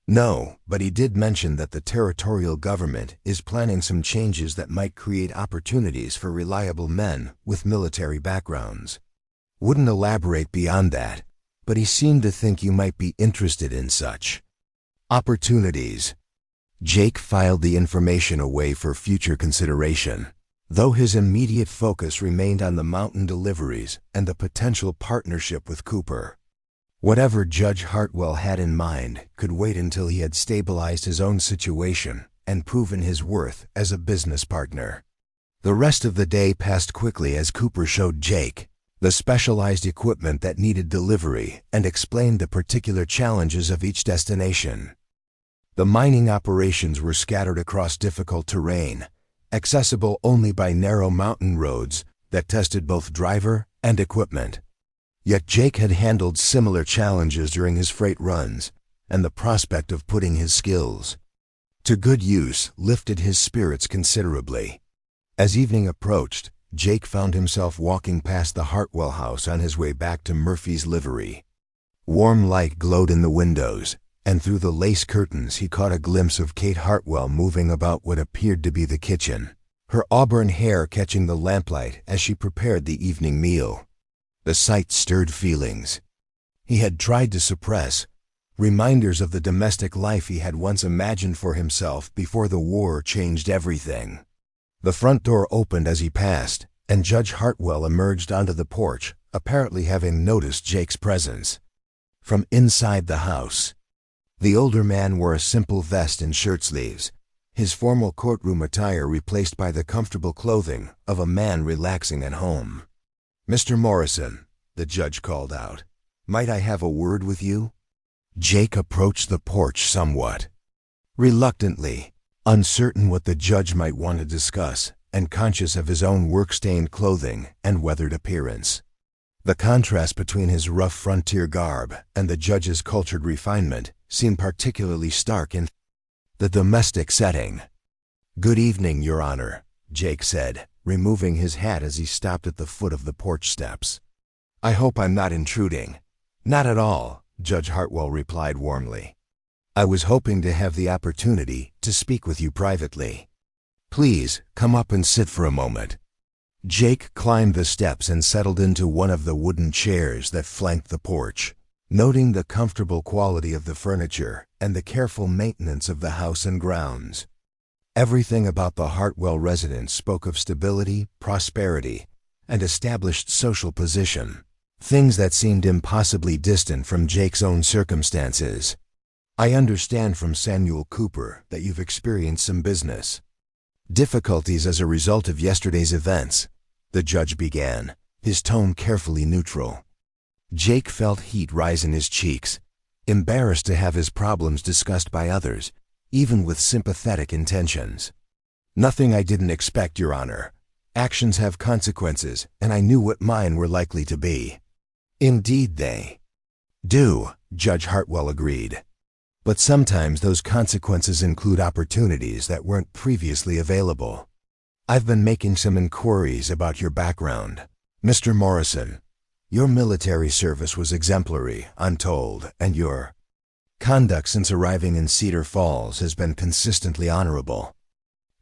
No, but he did mention that the territorial government is planning some changes that might create opportunities for reliable men with military backgrounds. Wouldn't elaborate beyond that, but he seemed to think you might be interested in such opportunities. Jake filed the information away for future consideration, though his immediate focus remained on the mountain deliveries and the potential partnership with Cooper. Whatever Judge Hartwell had in mind could wait until he had stabilized his own situation and proven his worth as a business partner. The rest of the day passed quickly as Cooper showed Jake the specialized equipment that needed delivery and explained the particular challenges of each destination. The mining operations were scattered across difficult terrain, accessible only by narrow mountain roads that tested both driver and equipment. Yet Jake had handled similar challenges during his freight runs, and the prospect of putting his skills to good use lifted his spirits considerably. As evening approached, Jake found himself walking past the Hartwell house on his way back to Murphy's Livery. Warm light glowed in the windows, and through the lace curtains he caught a glimpse of Kate Hartwell moving about what appeared to be the kitchen, her auburn hair catching the lamplight as she prepared the evening meal. The sight stirred feelings he had tried to suppress, reminders of the domestic life he had once imagined for himself before the war changed everything. The front door opened as he passed, and Judge Hartwell emerged onto the porch, apparently having noticed Jake's presence. From inside the house, the older man wore a simple vest and shirt sleeves, his formal courtroom attire replaced by the comfortable clothing of a man relaxing at home. "Mr. Morrison," the judge called out, "might I have a word with you?" Jake approached the porch somewhat reluctantly, uncertain what the judge might want to discuss and conscious of his own work-stained clothing and weathered appearance. The contrast between his rough frontier garb and the judge's cultured refinement seemed particularly stark in the domestic setting. "Good evening, Your Honor," Jake said, removing his hat as he stopped at the foot of the porch steps. "I hope I'm not intruding." "Not at all," Judge Hartwell replied warmly. "I was hoping to have the opportunity to speak with you privately. Please, come up and sit for a moment." Jake climbed the steps and settled into one of the wooden chairs that flanked the porch, noting the comfortable quality of the furniture and the careful maintenance of the house and grounds. Everything about the Hartwell residence spoke of stability, prosperity, and established social position, things that seemed impossibly distant from Jake's own circumstances. "I understand from Samuel Cooper that you've experienced some business difficulties as a result of yesterday's events," the judge began, his tone carefully neutral. Jake felt heat rise in his cheeks, embarrassed to have his problems discussed by others, even with sympathetic intentions. "Nothing I didn't expect, Your Honor. Actions have consequences, and I knew what mine were likely to be." "Indeed they do," Judge Hartwell agreed. "But sometimes those consequences include opportunities that weren't previously available. I've been making some inquiries about your background, Mr. Morrison. Your military service was exemplary, I'm told, and your conduct since arriving in Cedar Falls has been consistently honorable."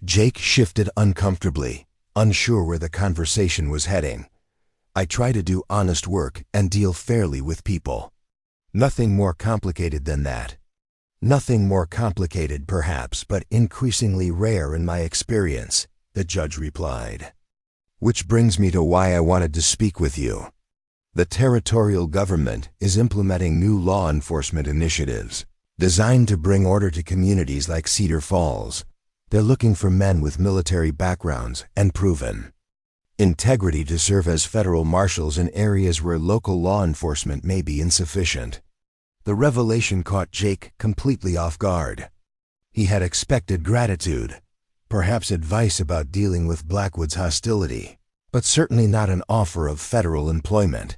Jake shifted uncomfortably, unsure where the conversation was heading. "I try to do honest work and deal fairly with people. Nothing more complicated than that." "Nothing more complicated, perhaps, but increasingly rare in my experience," the judge replied. "Which brings me to why I wanted to speak with you. The territorial government is implementing new law enforcement initiatives designed to bring order to communities like Cedar Falls. They're looking for men with military backgrounds and proven integrity to serve as federal marshals in areas where local law enforcement may be insufficient." The revelation caught Jake completely off guard. He had expected gratitude, perhaps advice about dealing with Blackwood's hostility, but certainly not an offer of federal employment.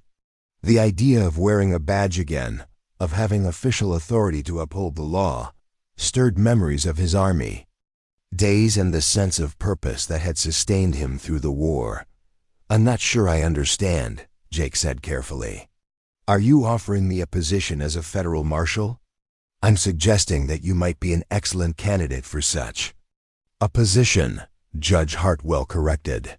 The idea of wearing a badge again, of having official authority to uphold the law, stirred memories of his army, days and the sense of purpose that had sustained him through the war. "I'm not sure I understand," Jake said carefully. "Are you offering me a position as a federal marshal?" "I'm suggesting that you might be an excellent candidate for such." "A position," Judge Hartwell corrected.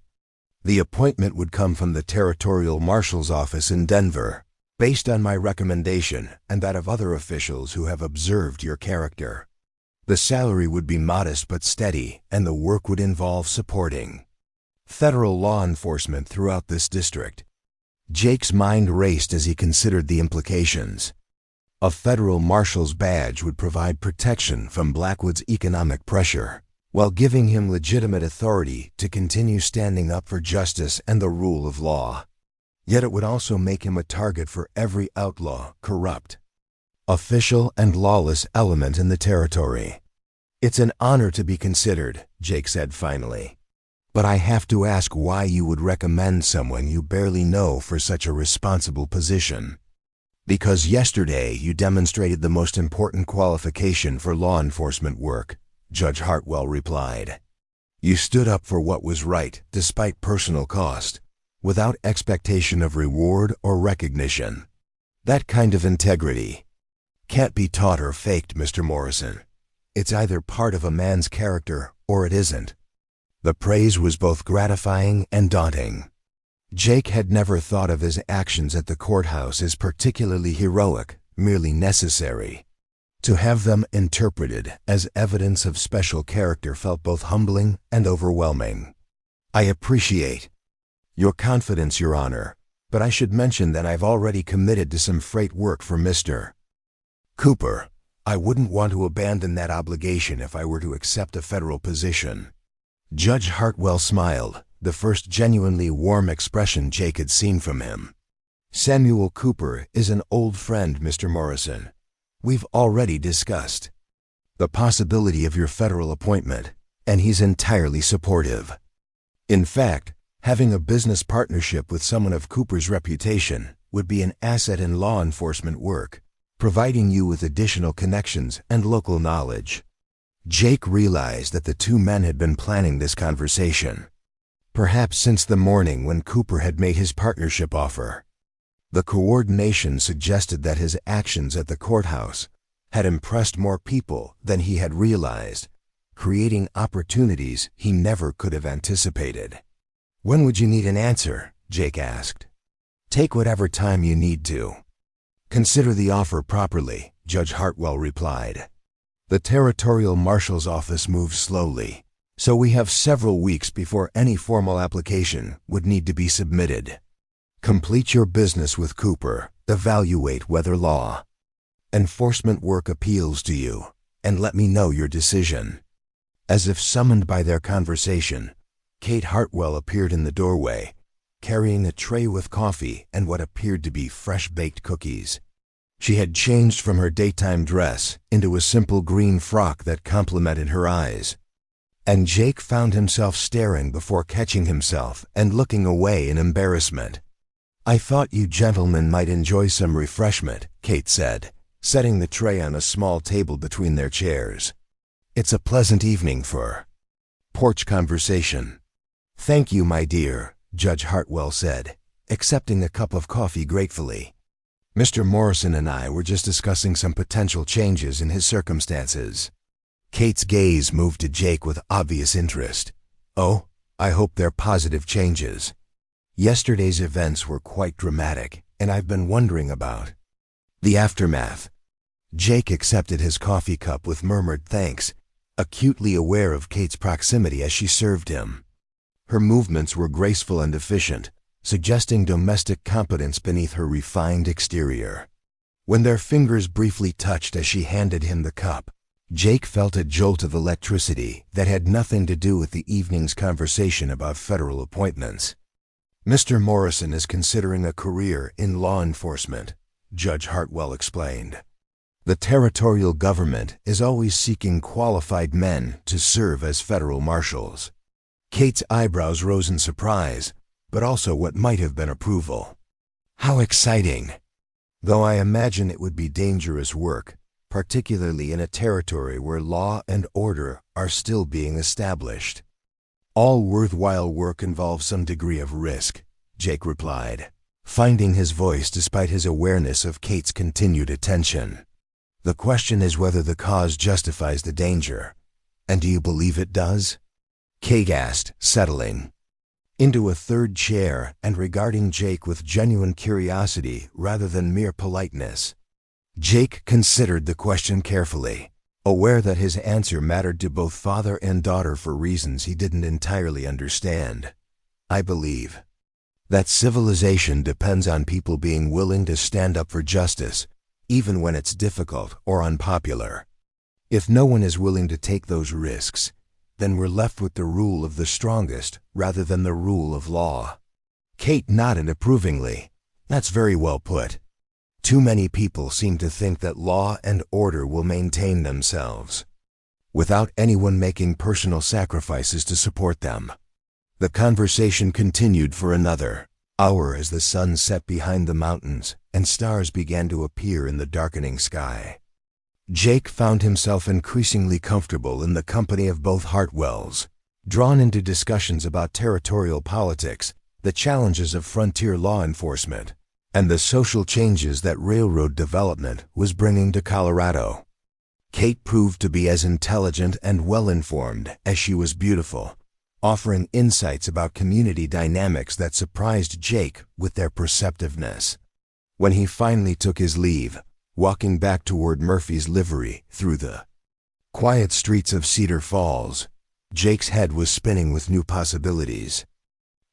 "The appointment would come from the Territorial Marshal's office in Denver, based on my recommendation and that of other officials who have observed your character. The salary would be modest but steady, and the work would involve supporting federal law enforcement throughout this district." Jake's mind raced as he considered the implications. A federal marshal's badge would provide protection from Blackwood's economic pressure, while giving him legitimate authority to continue standing up for justice and the rule of law. Yet it would also make him a target for every outlaw, corrupt, official, and lawless element in the territory. "It's an honor to be considered," Jake said finally. "But I have to ask why you would recommend someone you barely know for such a responsible position." "Because yesterday you demonstrated the most important qualification for law enforcement work," Judge Hartwell replied. "You stood up for what was right despite personal cost, without expectation of reward or recognition. That kind of integrity can't be taught or faked, Mr. Morrison. It's either part of a man's character or it isn't." The praise was both gratifying and daunting. Jake had never thought of his actions at the courthouse as particularly heroic, merely necessary. To have them interpreted as evidence of special character felt both humbling and overwhelming. "I appreciate your confidence, Your Honor, but I should mention that I've already committed to some freight work for Mr. Cooper. I wouldn't want to abandon that obligation if I were to accept a federal position." Judge Hartwell smiled, the first genuinely warm expression Jake had seen from him. "Samuel Cooper is an old friend, Mr. Morrison. We've already discussed the possibility of your federal appointment, and he's entirely supportive. In fact, having a business partnership with someone of Cooper's reputation would be an asset in law enforcement work, providing you with additional connections and local knowledge." Jake realized that the two men had been planning this conversation, perhaps since the morning when Cooper had made his partnership offer. The coordination suggested that his actions at the courthouse had impressed more people than he had realized, creating opportunities he never could have anticipated. "When would you need an answer?" Jake asked. "Take whatever time you need to. Consider the offer properly," Judge Hartwell replied. "The Territorial Marshal's office moves slowly, so we have several weeks before any formal application would need to be submitted. Complete your business with Cooper, evaluate whether law enforcement work appeals to you, and let me know your decision." As if summoned by their conversation, Kate Hartwell appeared in the doorway, carrying a tray with coffee and what appeared to be fresh-baked cookies. She had changed from her daytime dress into a simple green frock that complemented her eyes, and Jake found himself staring before catching himself and looking away in embarrassment. "I thought you gentlemen might enjoy some refreshment," Kate said, setting the tray on a small table between their chairs. "It's a pleasant evening for porch conversation." "Thank you, my dear," Judge Hartwell said, accepting a cup of coffee gratefully. "Mr. Morrison and I were just discussing some potential changes in his circumstances." Kate's gaze moved to Jake with obvious interest. "Oh, I hope they're positive changes. Yesterday's events were quite dramatic, and I've been wondering about the aftermath." Jake accepted his coffee cup with murmured thanks, acutely aware of Kate's proximity as she served him. Her movements were graceful and efficient, suggesting domestic competence beneath her refined exterior. When their fingers briefly touched as she handed him the cup, Jake felt a jolt of electricity that had nothing to do with the evening's conversation about federal appointments. "Mr. Morrison is considering a career in law enforcement," Judge Hartwell explained. "The territorial government is always seeking qualified men to serve as federal marshals." Kate's eyebrows rose in surprise, but also what might have been approval. "How exciting! Though I imagine it would be dangerous work, particularly in a territory where law and order are still being established. All worthwhile work involves some degree of risk, Jake replied, finding his voice despite his awareness of Kate's continued attention. The question is whether the cause justifies the danger. And do you believe it does? Kate asked, settling into a third chair and regarding Jake with genuine curiosity rather than mere politeness. Jake considered the question carefully, aware that his answer mattered to both father and daughter for reasons he didn't entirely understand. I believe that civilization depends on people being willing to stand up for justice, even when it's difficult or unpopular. If no one is willing to take those risks, then we're left with the rule of the strongest rather than the rule of law. Kate nodded approvingly. That's very well put. Too many people seem to think that law and order will maintain themselves, without anyone making personal sacrifices to support them. The conversation continued for another hour as the sun set behind the mountains and stars began to appear in the darkening sky. Jake found himself increasingly comfortable in the company of both Hartwells, drawn into discussions about territorial politics, the challenges of frontier law enforcement, and the social changes that railroad development was bringing to Colorado. Kate proved to be as intelligent and well-informed as she was beautiful, offering insights about community dynamics that surprised Jake with their perceptiveness. When he finally took his leave, walking back toward Murphy's Livery through the quiet streets of Cedar Falls, Jake's head was spinning with new possibilities.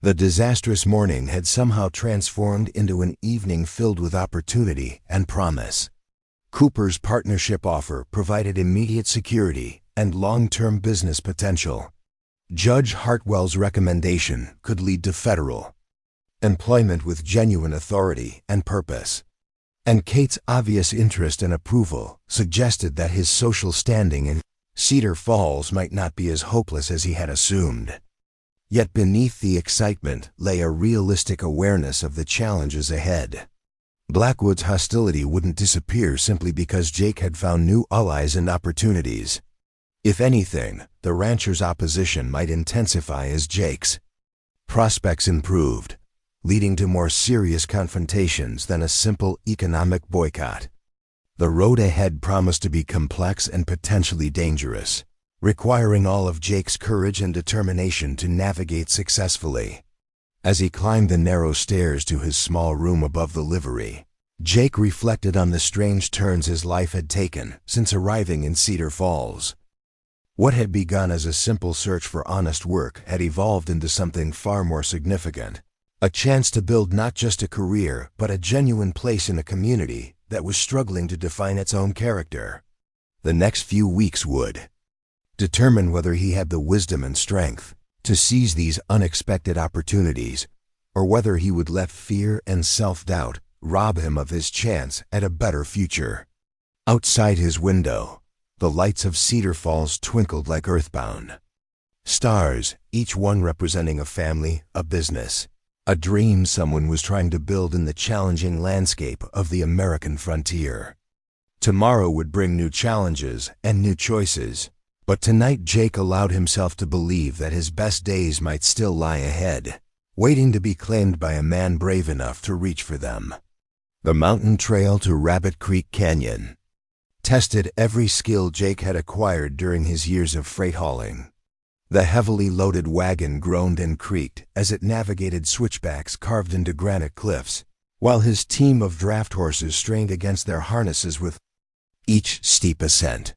The disastrous morning had somehow transformed into an evening filled with opportunity and promise. Cooper's partnership offer provided immediate security and long-term business potential. Judge Hartwell's recommendation could lead to federal employment with genuine authority and purpose. And Kate's obvious interest and approval suggested that his social standing in Cedar Falls might not be as hopeless as he had assumed. Yet beneath the excitement lay a realistic awareness of the challenges ahead. Blackwood's hostility wouldn't disappear simply because Jake had found new allies and opportunities. If anything, the ranchers' opposition might intensify as Jake's prospects improved, leading to more serious confrontations than a simple economic boycott. The road ahead promised to be complex and potentially dangerous, requiring all of Jake's courage and determination to navigate successfully. As he climbed the narrow stairs to his small room above the livery, Jake reflected on the strange turns his life had taken since arriving in Cedar Falls. What had begun as a simple search for honest work had evolved into something far more significant. A chance to build not just a career, but a genuine place in a community that was struggling to define its own character. The next few weeks would determine whether he had the wisdom and strength to seize these unexpected opportunities, or whether he would let fear and self-doubt rob him of his chance at a better future. Outside his window, the lights of Cedar Falls twinkled like earthbound stars, each one representing a family, a business, a dream someone was trying to build in the challenging landscape of the American frontier. Tomorrow would bring new challenges and new choices, but tonight Jake allowed himself to believe that his best days might still lie ahead, waiting to be claimed by a man brave enough to reach for them. The mountain trail to Rabbit Creek Canyon tested every skill Jake had acquired during his years of freight hauling. The heavily loaded wagon groaned and creaked as it navigated switchbacks carved into granite cliffs, while his team of draft horses strained against their harnesses with each steep ascent.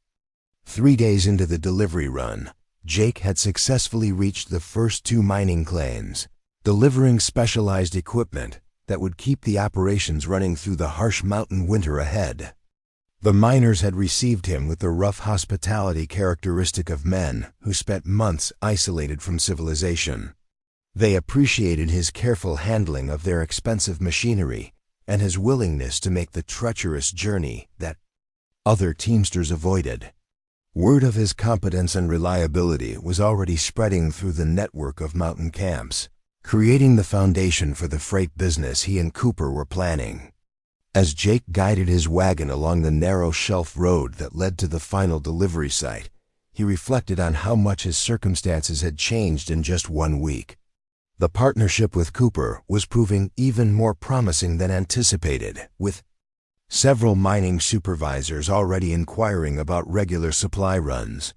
3 days into the delivery run, Jake had successfully reached the first 2 mining claims, delivering specialized equipment that would keep the operations running through the harsh mountain winter ahead. The miners had received him with the rough hospitality characteristic of men who spent months isolated from civilization. They appreciated his careful handling of their expensive machinery and his willingness to make the treacherous journey that other teamsters avoided. Word of his competence and reliability was already spreading through the network of mountain camps, creating the foundation for the freight business he and Cooper were planning. As Jake guided his wagon along the narrow shelf road that led to the final delivery site, he reflected on how much his circumstances had changed in just 1 week. The partnership with Cooper was proving even more promising than anticipated, with several mining supervisors already inquiring about regular supply runs.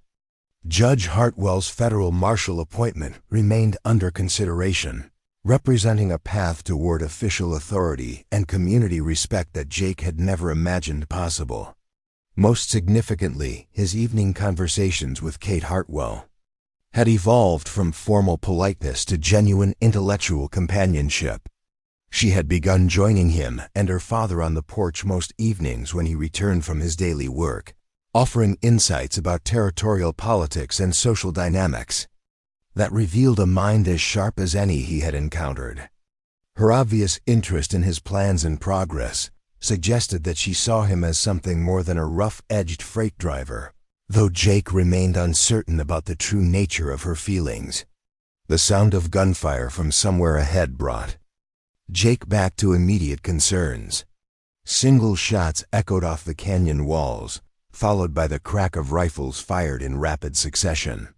Judge Hartwell's federal marshal appointment remained under consideration, representing a path toward official authority and community respect that Jake had never imagined possible. Most significantly, his evening conversations with Kate Hartwell had evolved from formal politeness to genuine intellectual companionship. She had begun joining him and her father on the porch most evenings when he returned from his daily work, offering insights about territorial politics and social dynamics that revealed a mind as sharp as any he had encountered. Her obvious interest in his plans and progress suggested that she saw him as something more than a rough-edged freight driver, though Jake remained uncertain about the true nature of her feelings. The sound of gunfire from somewhere ahead brought Jake back to immediate concerns. Single shots echoed off the canyon walls, followed by the crack of rifles fired in rapid succession.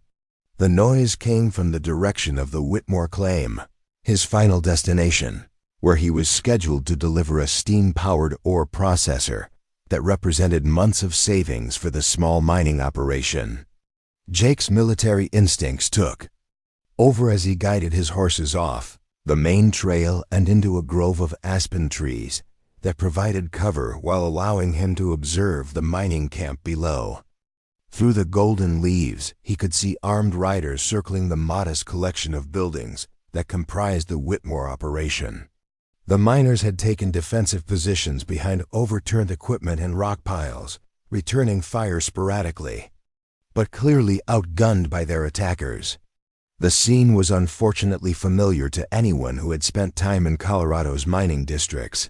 The noise came from the direction of the Whitmore claim, his final destination, where he was scheduled to deliver a steam-powered ore processor that represented months of savings for the small mining operation. Jake's military instincts took over as he guided his horses off the main trail and into a grove of aspen trees that provided cover while allowing him to observe the mining camp below. Through the golden leaves, he could see armed riders circling the modest collection of buildings that comprised the Whitmore operation. The miners had taken defensive positions behind overturned equipment and rock piles, returning fire sporadically, but clearly outgunned by their attackers. The scene was unfortunately familiar to anyone who had spent time in Colorado's mining districts.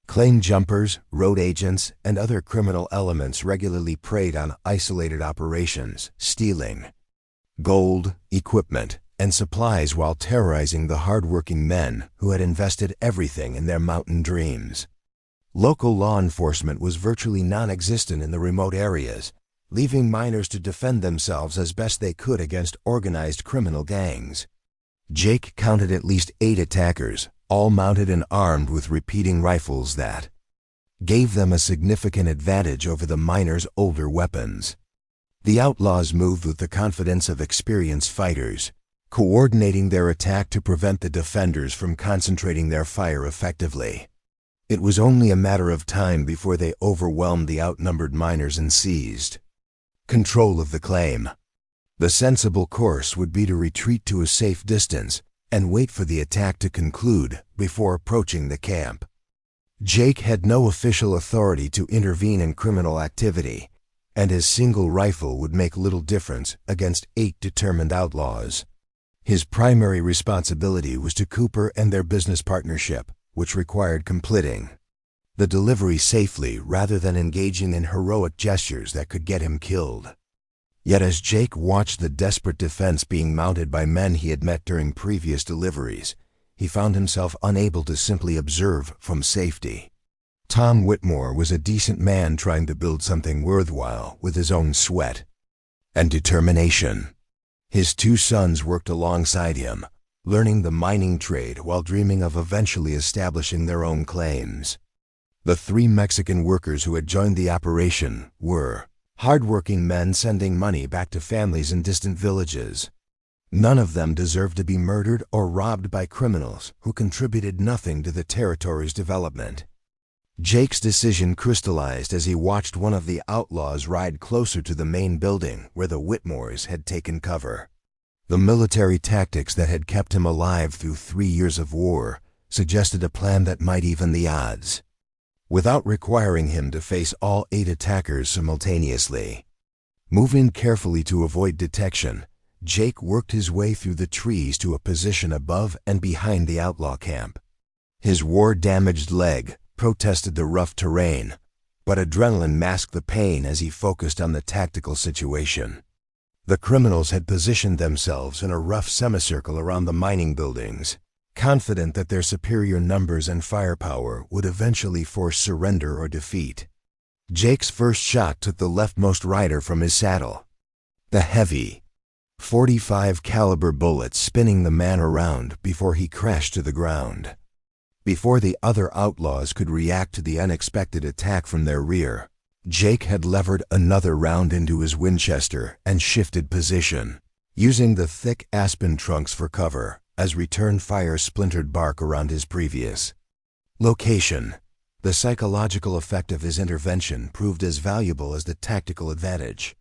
Claim jumpers, road agents, and other criminal elements regularly preyed on isolated operations, stealing gold, equipment, and supplies while terrorizing the hard-working men who had invested everything in their mountain dreams. Local law enforcement was virtually non-existent in the remote areas, leaving miners to defend themselves as best they could against organized criminal gangs. Jake counted at least 8 attackers, all mounted and armed with repeating rifles that gave them a significant advantage over the miners' older weapons. The outlaws moved with the confidence of experienced fighters, coordinating their attack to prevent the defenders from concentrating their fire effectively. It was only a matter of time before they overwhelmed the outnumbered miners and seized control of the claim. The sensible course would be to retreat to a safe distance and wait for the attack to conclude before approaching the camp. Jake had no official authority to intervene in criminal activity, and his single rifle would make little difference against 8 determined outlaws. His primary responsibility was to Cooper and their business partnership, which required completing the delivery safely rather than engaging in heroic gestures that could get him killed. Yet as Jake watched the desperate defense being mounted by men he had met during previous deliveries, he found himself unable to simply observe from safety. Tom Whitmore was a decent man trying to build something worthwhile with his own sweat and determination. His 2 sons worked alongside him, learning the mining trade while dreaming of eventually establishing their own claims. The 3 Mexican workers who had joined the operation were hard-working men sending money back to families in distant villages. None of them deserved to be murdered or robbed by criminals who contributed nothing to the territory's development. Jake's decision crystallized as he watched one of the outlaws ride closer to the main building where the Whitmores had taken cover. The military tactics that had kept him alive through 3 years of war suggested a plan that might even the odds. Without requiring him to face all 8 attackers simultaneously, moving carefully to avoid detection, Jake worked his way through the trees to a position above and behind the outlaw camp. His war-damaged leg protested the rough terrain, but adrenaline masked the pain as he focused on the tactical situation. The criminals had positioned themselves in a rough semicircle around the mining buildings, confident that their superior numbers and firepower would eventually force surrender or defeat. Jake's first shot took the leftmost rider from his saddle, The heavy, .45 caliber bullet spinning the man around before he crashed to the ground. Before the other outlaws could react to the unexpected attack from their rear, Jake had levered another round into his Winchester and shifted position, using the thick aspen trunks for cover as return fire splintered bark around his previous location. The psychological effect of his intervention proved as valuable as the tactical advantage.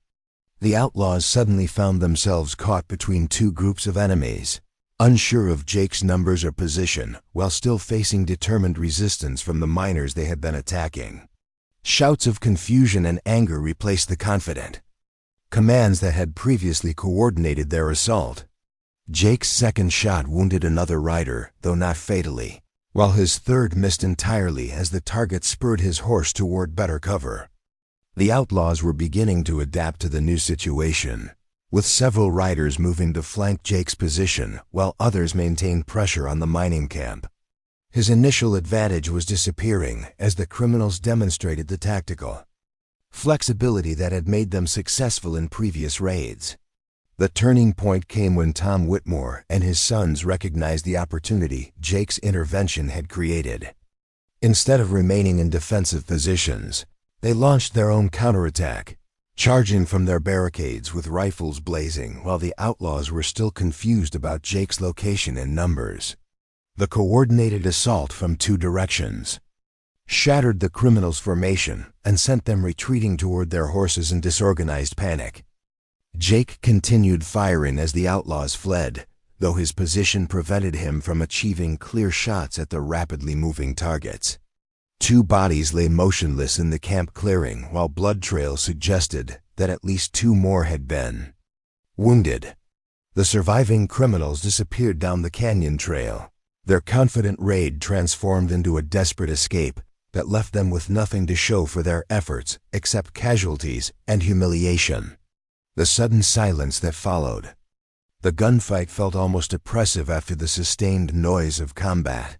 The outlaws suddenly found themselves caught between two groups of enemies, unsure of Jake's numbers or position, while still facing determined resistance from the miners they had been attacking. Shouts of confusion and anger replaced the confident commands that had previously coordinated their assault. Jake's second shot wounded another rider, though not fatally, while his third missed entirely as the target spurred his horse toward better cover. The outlaws were beginning to adapt to the new situation, with several riders moving to flank Jake's position while others maintained pressure on the mining camp. His initial advantage was disappearing as the criminals demonstrated the tactical flexibility that had made them successful in previous raids. The turning point came when Tom Whitmore and his sons recognized the opportunity Jake's intervention had created. Instead of remaining in defensive positions, they launched their own counterattack, charging from their barricades with rifles blazing while the outlaws were still confused about Jake's location and numbers. The coordinated assault from two directions shattered the criminals' formation and sent them retreating toward their horses in disorganized panic. Jake continued firing as the outlaws fled, though his position prevented him from achieving clear shots at the rapidly moving targets. Two bodies lay motionless in the camp clearing, while blood trails suggested that at least two more had been wounded. The surviving criminals disappeared down the canyon trail, their confident raid transformed into a desperate escape that left them with nothing to show for their efforts except casualties and humiliation. The sudden silence that followed. The gunfight felt almost oppressive after the sustained noise of combat.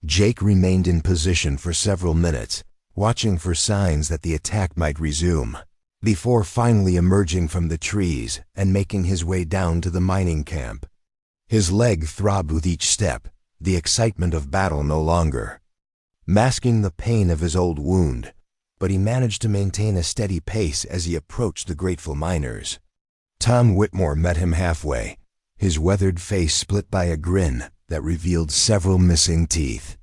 Jake remained in position for several minutes, watching for signs that the attack might resume, before finally emerging from the trees and making his way down to the mining camp. His leg throbbed with each step, the excitement of battle no longer masking the pain of his old wound, but he managed to maintain a steady pace as he approached the grateful miners. Tom Whitmore met him halfway, his weathered face split by a grin that revealed several missing teeth.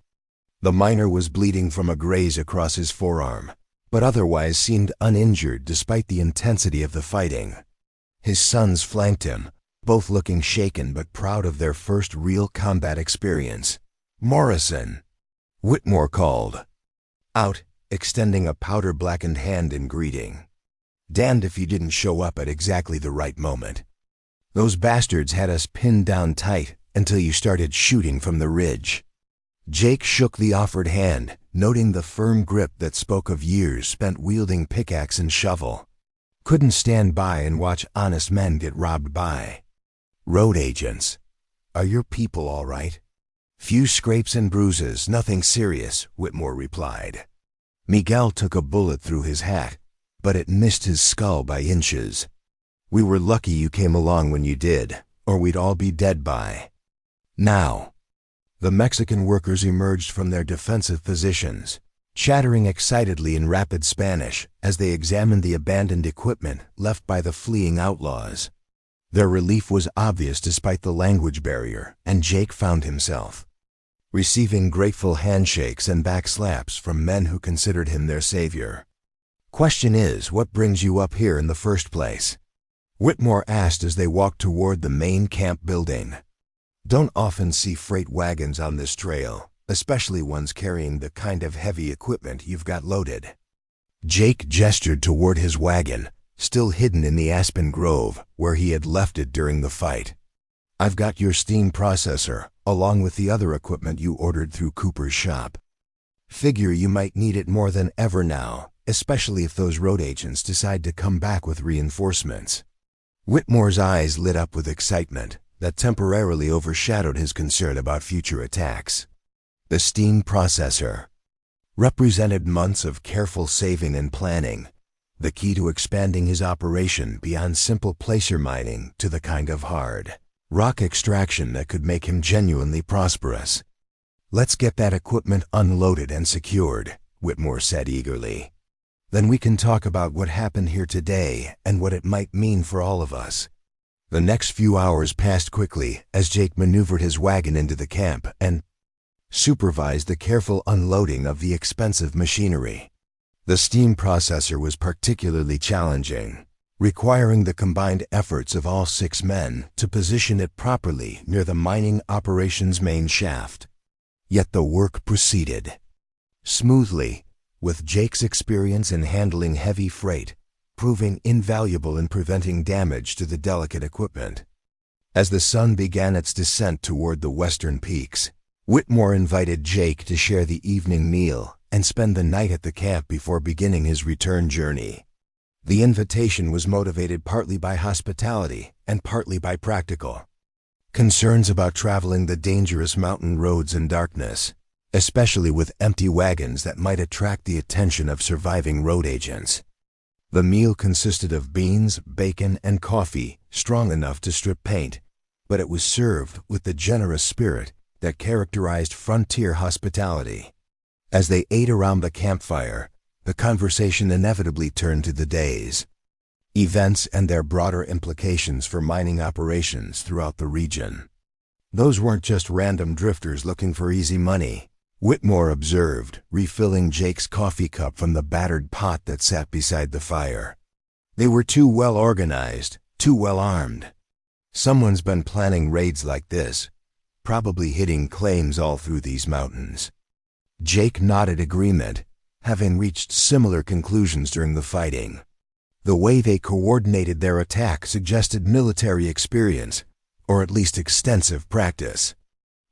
The miner was bleeding from a graze across his forearm, but otherwise seemed uninjured despite the intensity of the fighting. His sons flanked him, both looking shaken but proud of their first real combat experience. "Morrison," Whitmore called out, extending a powder-blackened hand in greeting. "Damned if you didn't show up at exactly the right moment. Those bastards had us pinned down tight until you started shooting from the ridge." Jake shook the offered hand, noting the firm grip that spoke of years spent wielding pickaxe and shovel. "Couldn't stand by and watch honest men get robbed by road agents. Are your people all right?" "Few scrapes and bruises, nothing serious," Whitmore replied. "Miguel took a bullet through his hat, but it missed his skull by inches. We were lucky you came along when you did, or we'd all be dead by now." The Mexican workers emerged from their defensive positions, chattering excitedly in rapid Spanish as they examined the abandoned equipment left by the fleeing outlaws. Their relief was obvious despite the language barrier, and Jake found himself receiving grateful handshakes and backslaps from men who considered him their savior. "Question is, what brings you up here in the first place?" Whitmore asked as they walked toward the main camp building. "Don't often see freight wagons on this trail, especially ones carrying the kind of heavy equipment you've got loaded." Jake gestured toward his wagon, still hidden in the aspen grove where he had left it during the fight. "I've got your steam processor, along with the other equipment you ordered through Cooper's shop. Figure you might need it more than ever now, especially if those road agents decide to come back with reinforcements." Whitmore's eyes lit up with excitement that temporarily overshadowed his concern about future attacks. The steam processor represented months of careful saving and planning, the key to expanding his operation beyond simple placer mining to the kind of hard rock extraction that could make him genuinely prosperous. "Let's get that equipment unloaded and secured," Whitmore said eagerly. "Then we can talk about what happened here today and what it might mean for all of us." The next few hours passed quickly as Jake maneuvered his wagon into the camp and supervised the careful unloading of the expensive machinery. The steam processor was particularly challenging, requiring the combined efforts of all 6 men to position it properly near the mining operation's main shaft. Yet the work proceeded smoothly, with Jake's experience in handling heavy freight proving invaluable in preventing damage to the delicate equipment. As the sun began its descent toward the western peaks, Whitmore invited Jake to share the evening meal and spend the night at the camp before beginning his return journey. The invitation was motivated partly by hospitality and partly by practical concerns about traveling the dangerous mountain roads in darkness, especially with empty wagons that might attract the attention of surviving road agents. The meal consisted of beans, bacon, and coffee strong enough to strip paint, but it was served with the generous spirit that characterized frontier hospitality. As they ate around the campfire, the conversation inevitably turned to the day's events and their broader implications for mining operations throughout the region. "Those weren't just random drifters looking for easy money," Whitmore observed, refilling Jake's coffee cup from the battered pot that sat beside the fire. "They were too well organized, too well armed. Someone's been planning raids like this, probably hitting claims all through these mountains." Jake nodded agreement, having reached similar conclusions during the fighting. The way they coordinated their attack suggested military experience, or at least extensive practice.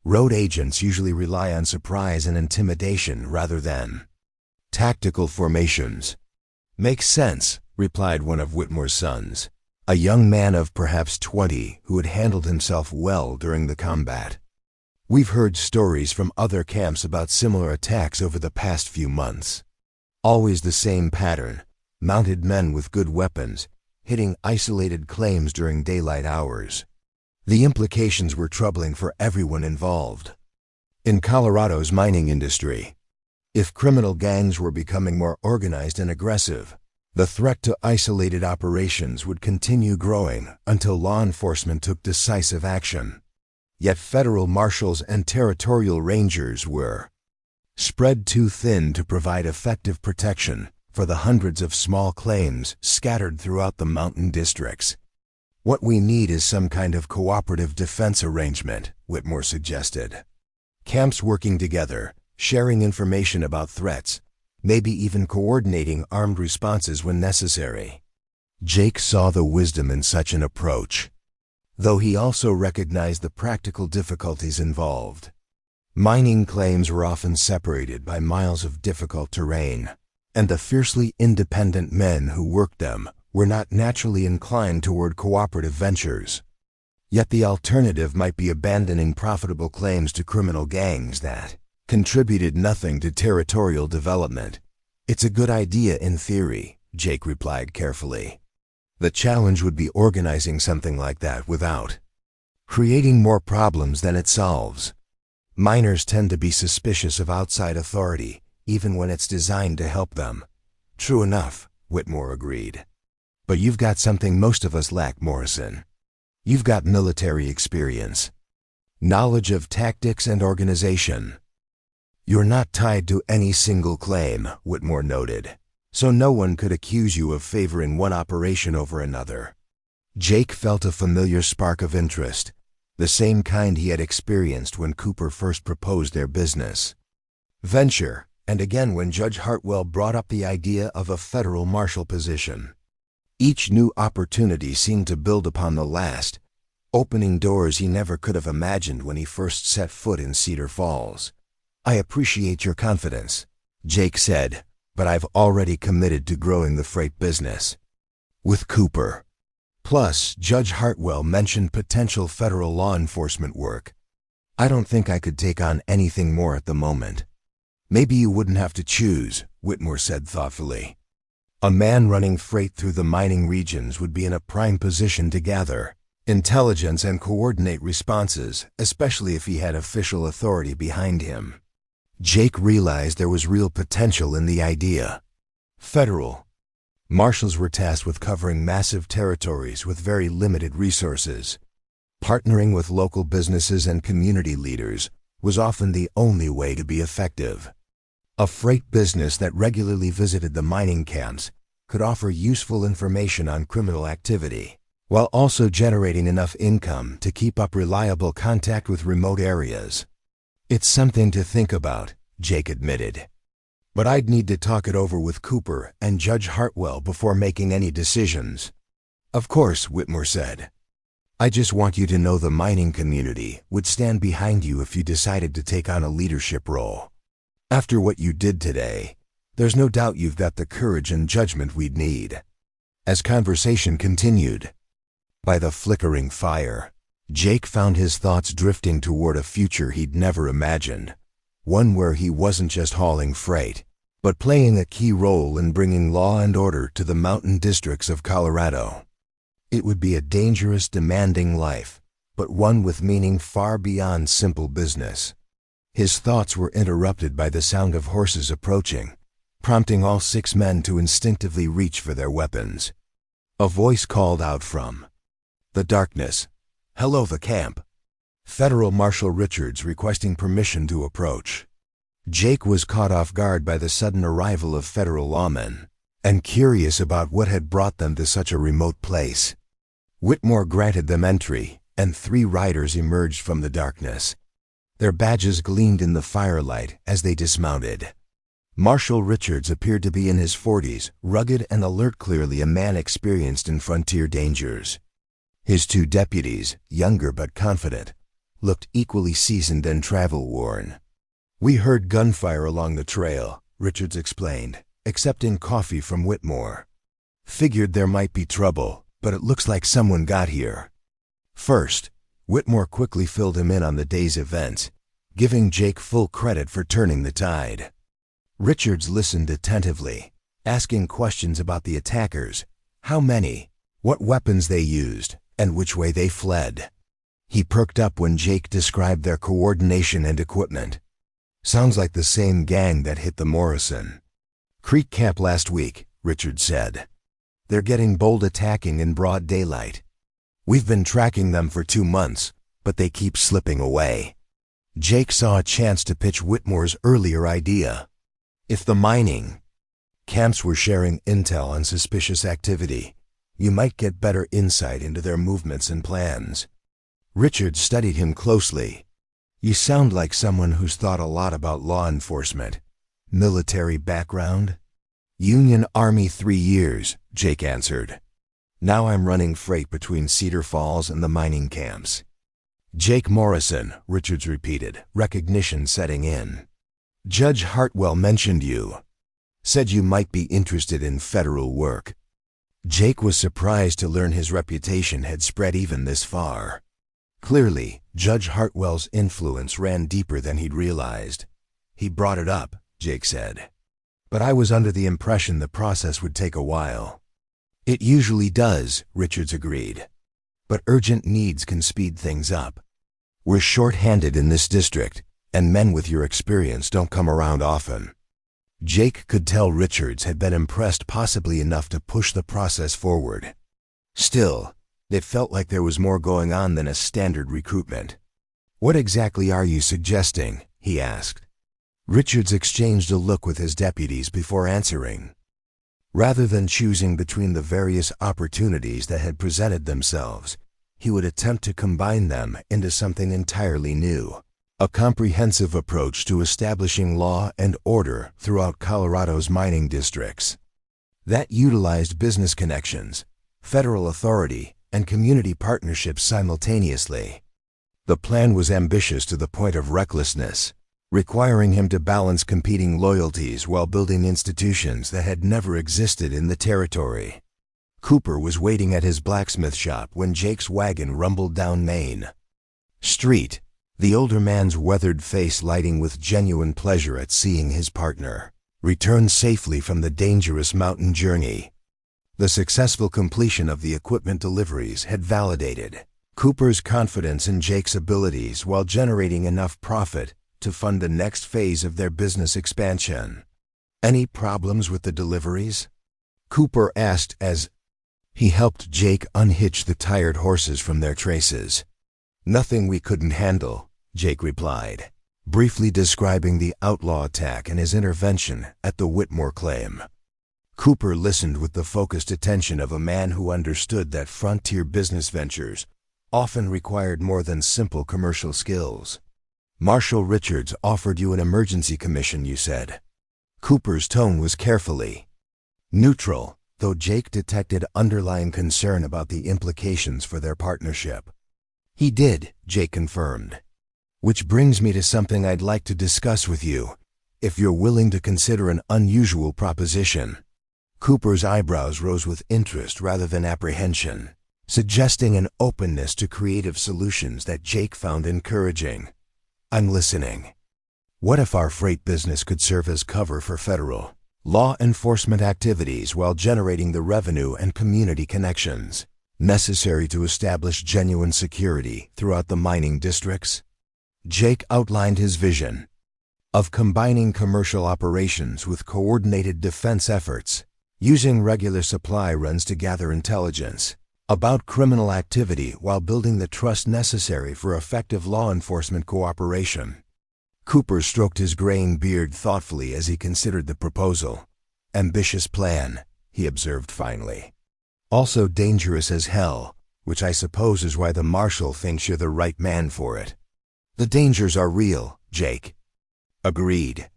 Road agents usually rely on surprise and intimidation rather than tactical formations. "Makes sense," replied one of Whitmore's sons, a young man of perhaps 20 who had handled himself well during the combat. "We've heard stories from other camps about similar attacks over the past few months. Always the same pattern, mounted men with good weapons, hitting isolated claims during daylight hours." The implications were troubling for everyone involved. In Colorado's mining industry, if criminal gangs were becoming more organized and aggressive, the threat to isolated operations would continue growing until law enforcement took decisive action. Yet federal marshals and territorial rangers were spread too thin to provide effective protection for the hundreds of small claims scattered throughout the mountain districts. "What we need is some kind of cooperative defense arrangement," Whitmore suggested. "Camps working together, sharing information about threats, maybe even coordinating armed responses when necessary." Jake saw the wisdom in such an approach, though he also recognized the practical difficulties involved. Mining claims were often separated by miles of difficult terrain, and the fiercely independent men who worked them were not naturally inclined toward cooperative ventures. Yet the alternative might be abandoning profitable claims to criminal gangs that contributed nothing to territorial development. "It's a good idea in theory," Jake replied carefully. "The challenge would be organizing something like that without creating more problems than it solves. Miners tend to be suspicious of outside authority, even when it's designed to help them." "True enough," Whitmore agreed. "But you've got something most of us lack, Morrison. You've got military experience, knowledge of tactics and organization. You're not tied to any single claim," Whitmore noted, "so no one could accuse you of favoring one operation over another." Jake felt a familiar spark of interest, the same kind he had experienced when Cooper first proposed their business venture, and again when Judge Hartwell brought up the idea of a federal marshal position. Each new opportunity seemed to build upon the last, opening doors he never could have imagined when he first set foot in Cedar Falls. "I appreciate your confidence," Jake said, "but I've already committed to growing the freight business with Cooper. Plus, Judge Hartwell mentioned potential federal law enforcement work. I don't think I could take on anything more at the moment." "Maybe you wouldn't have to choose," Whitmore said thoughtfully. A man running freight through the mining regions would be in a prime position to gather intelligence and coordinate responses, especially if he had official authority behind him. Jake realized there was real potential in the idea. Federal marshals were tasked with covering massive territories with very limited resources. Partnering with local businesses and community leaders was often the only way to be effective. A freight business that regularly visited the mining camps could offer useful information on criminal activity, while also generating enough income to keep up reliable contact with remote areas. It's something to think about, Jake admitted. But I'd need to talk it over with Cooper and Judge Hartwell before making any decisions. Of course, Whitmore said. I just want you to know the mining community would stand behind you if you decided to take on a leadership role. After what you did today, there's no doubt you've got the courage and judgment we'd need. As conversation continued, by the flickering fire, Jake found his thoughts drifting toward a future he'd never imagined, one where he wasn't just hauling freight, but playing a key role in bringing law and order to the mountain districts of Colorado. It would be a dangerous, demanding life, but one with meaning far beyond simple business. His thoughts were interrupted by the sound of horses approaching, prompting all 6 men to instinctively reach for their weapons. A voice called out from the darkness, "Hello, the camp." Federal Marshal Richards requesting permission to approach. Jake was caught off guard by the sudden arrival of federal lawmen, and curious about what had brought them to such a remote place. Whitmore granted them entry, and 3 riders emerged from the darkness. Their badges gleamed in the firelight as they dismounted. Marshal Richards appeared to be in his 40s, rugged and alert, clearly a man experienced in frontier dangers. His 2 deputies, younger but confident, looked equally seasoned and travel-worn. We heard gunfire along the trail, Richards explained, accepting coffee from Whitmore. Figured there might be trouble, but it looks like someone got here. First, Whitmore quickly filled him in on the day's events, giving Jake full credit for turning the tide. Richards listened attentively, asking questions about the attackers, how many, what weapons they used, and which way they fled. He perked up when Jake described their coordination and equipment. Sounds like the same gang that hit the Morrison Creek camp last week, Richards said. They're getting bold, attacking in broad daylight. We've been tracking them for 2 months, but they keep slipping away. Jake saw a chance to pitch Whitmore's earlier idea. If the mining camps were sharing intel on suspicious activity, you might get better insight into their movements and plans. Richard studied him closely. You sound like someone who's thought a lot about law enforcement. Military background? Union Army 3 years, Jake answered. Now I'm running freight between Cedar Falls and the mining camps. Jake Morrison, Richards repeated, recognition setting in. Judge Hartwell mentioned you. Said you might be interested in federal work. Jake was surprised to learn his reputation had spread even this far. Clearly, Judge Hartwell's influence ran deeper than he'd realized. He brought it up, Jake said. But I was under the impression the process would take a while. It usually does, Richards agreed. But urgent needs can speed things up. We're short-handed in this district, and men with your experience don't come around often. Jake could tell Richards had been impressed, possibly enough to push the process forward. Still, it felt like there was more going on than a standard recruitment. What exactly are you suggesting? He asked. Richards exchanged a look with his deputies before answering. Rather than choosing between the various opportunities that had presented themselves, he would attempt to combine them into something entirely new. A comprehensive approach to establishing law and order throughout Colorado's mining districts. That utilized business connections, federal authority, and community partnerships simultaneously. The plan was ambitious to the point of recklessness, requiring him to balance competing loyalties while building institutions that had never existed in the territory. Cooper was waiting at his blacksmith shop when Jake's wagon rumbled down Main Street, the older man's weathered face lighting with genuine pleasure at seeing his partner. returned safely from the dangerous mountain journey. The successful completion of the equipment deliveries had validated Cooper's confidence in Jake's abilities while generating enough profit to fund the next phase of their business expansion. "Any problems with the deliveries?" Cooper asked as he helped Jake unhitch the tired horses from their traces. "Nothing we couldn't handle," Jake replied, briefly describing the outlaw attack and his intervention at the Whitmore claim. Cooper listened with the focused attention of a man who understood that frontier business ventures often required more than simple commercial skills. "Marshal Richards offered you an emergency commission, you said." Cooper's tone was carefully neutral, though Jake detected underlying concern about the implications for their partnership. "He did," Jake confirmed. "Which brings me to something I'd like to discuss with you, if you're willing to consider an unusual proposition." Cooper's eyebrows rose with interest rather than apprehension, suggesting an openness to creative solutions that Jake found encouraging. "I'm listening." "What if our freight business could serve as cover for federal law enforcement activities while generating the revenue and community connections necessary to establish genuine security throughout the mining districts?" Jake outlined his vision of combining commercial operations with coordinated defense efforts, using regular supply runs to gather intelligence about criminal activity while building the trust necessary for effective law enforcement cooperation. Cooper stroked his graying beard thoughtfully as he considered the proposal. "Ambitious plan," he observed finally. "Also dangerous as hell, which I suppose is why the marshal thinks you're the right man for it." "The dangers are real, Jake." "Agreed.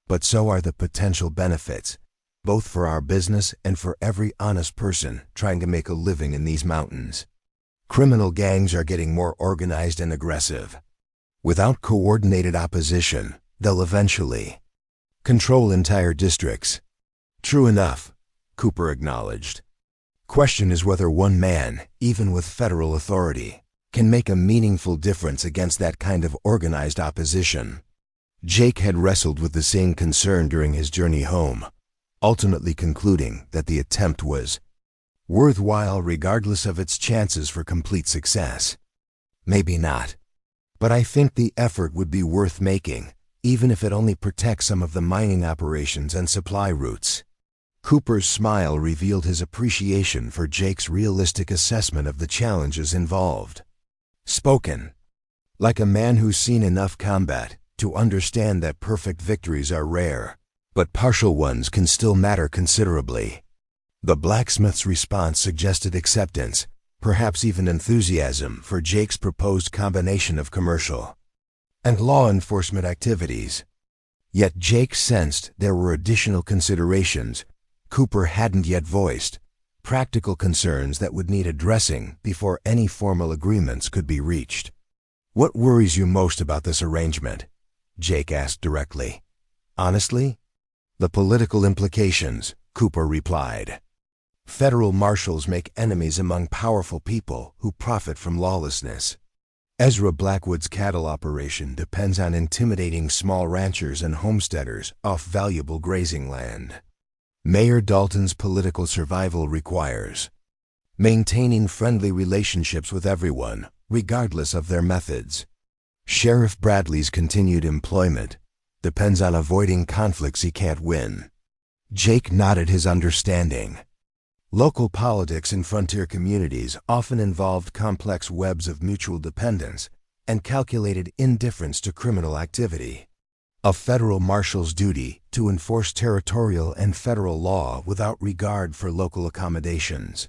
But so are the potential benefits, both for our business and for every honest person trying to make a living in these mountains. Criminal gangs are getting more organized and aggressive. Without coordinated opposition, they'll eventually control entire districts." "True enough," Cooper acknowledged. "Question is whether one man, even with federal authority, can make a meaningful difference against that kind of organized opposition." Jake had wrestled with the same concern during his journey home, ultimately concluding that the attempt was worthwhile regardless of its chances for complete success. "Maybe not. But I think the effort would be worth making, even if it only protects some of the mining operations and supply routes." Cooper's smile revealed his appreciation for Jake's realistic assessment of the challenges involved. Spoken like a man who's seen enough combat to understand that perfect victories are rare, but partial ones can still matter considerably. The blacksmith's response suggested acceptance, perhaps even enthusiasm, for Jake's proposed combination of commercial and law enforcement activities. Yet Jake sensed there were additional considerations Cooper hadn't yet voiced, practical concerns that would need addressing before any formal agreements could be reached. "What worries you most about this arrangement?" Jake asked directly. "Honestly?" "The political implications," Cooper replied. "Federal marshals make enemies among powerful people who profit from lawlessness. Ezra Blackwood's cattle operation depends on intimidating small ranchers and homesteaders off valuable grazing land. Mayor Dalton's political survival requires maintaining friendly relationships with everyone, regardless of their methods. Sheriff Bradley's continued employment depends on avoiding conflicts he can't win." Jake nodded his understanding. Local politics in frontier communities often involved complex webs of mutual dependence and calculated indifference to criminal activity. A federal marshal's duty to enforce territorial and federal law without regard for local accommodations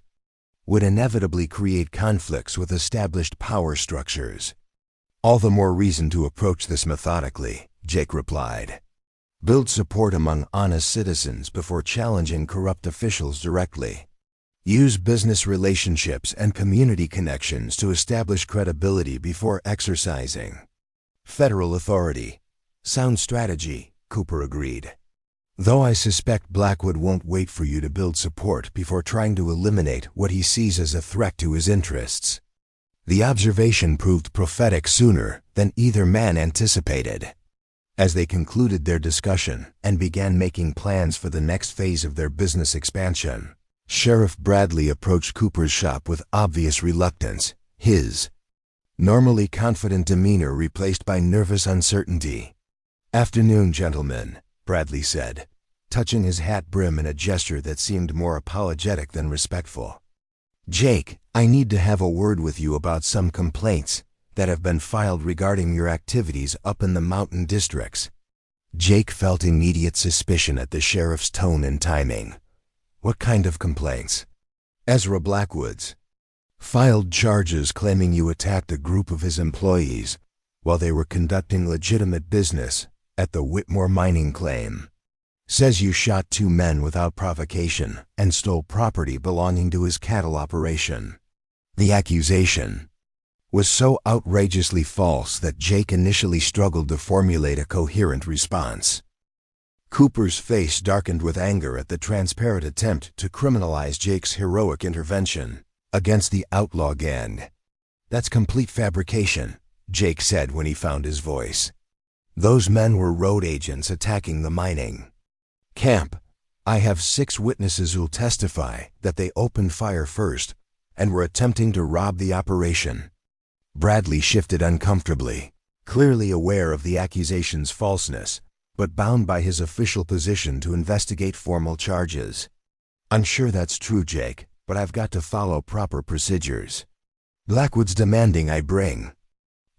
would inevitably create conflicts with established power structures. "All the more reason to approach this methodically," Jake replied. "Build support among honest citizens before challenging corrupt officials directly. Use business relationships and community connections to establish credibility before exercising federal authority." "Sound strategy," Cooper agreed. "Though I suspect Blackwood won't wait for you to build support before trying to eliminate what he sees as a threat to his interests." The observation proved prophetic sooner than either man anticipated. As they concluded their discussion and began making plans for the next phase of their business expansion, Sheriff Bradley approached Cooper's shop with obvious reluctance, his normally confident demeanor replaced by nervous uncertainty. "Afternoon, gentlemen," Bradley said, touching his hat brim in a gesture that seemed more apologetic than respectful. "Jake, I need to have a word with you about some complaints that have been filed regarding your activities up in the mountain districts." Jake felt immediate suspicion at the sheriff's tone and timing. "What kind of complaints?" "Ezra Blackwood's filed charges claiming you attacked a group of his employees while they were conducting legitimate business at the Whitmore mining claim. Says you shot 2 men without provocation and stole property belonging to his cattle operation." The accusation was so outrageously false that Jake initially struggled to formulate a coherent response. Cooper's face darkened with anger at the transparent attempt to criminalize Jake's heroic intervention against the outlaw gang. "That's complete fabrication," Jake said when he found his voice. "Those men were road agents attacking the mining camp. I have 6 witnesses who'll testify that they opened fire first and were attempting to rob the operation." Bradley shifted uncomfortably, clearly aware of the accusation's falseness, but bound by his official position to investigate formal charges. "I'm sure that's true, Jake, but I've got to follow proper procedures. Blackwood's demanding I bring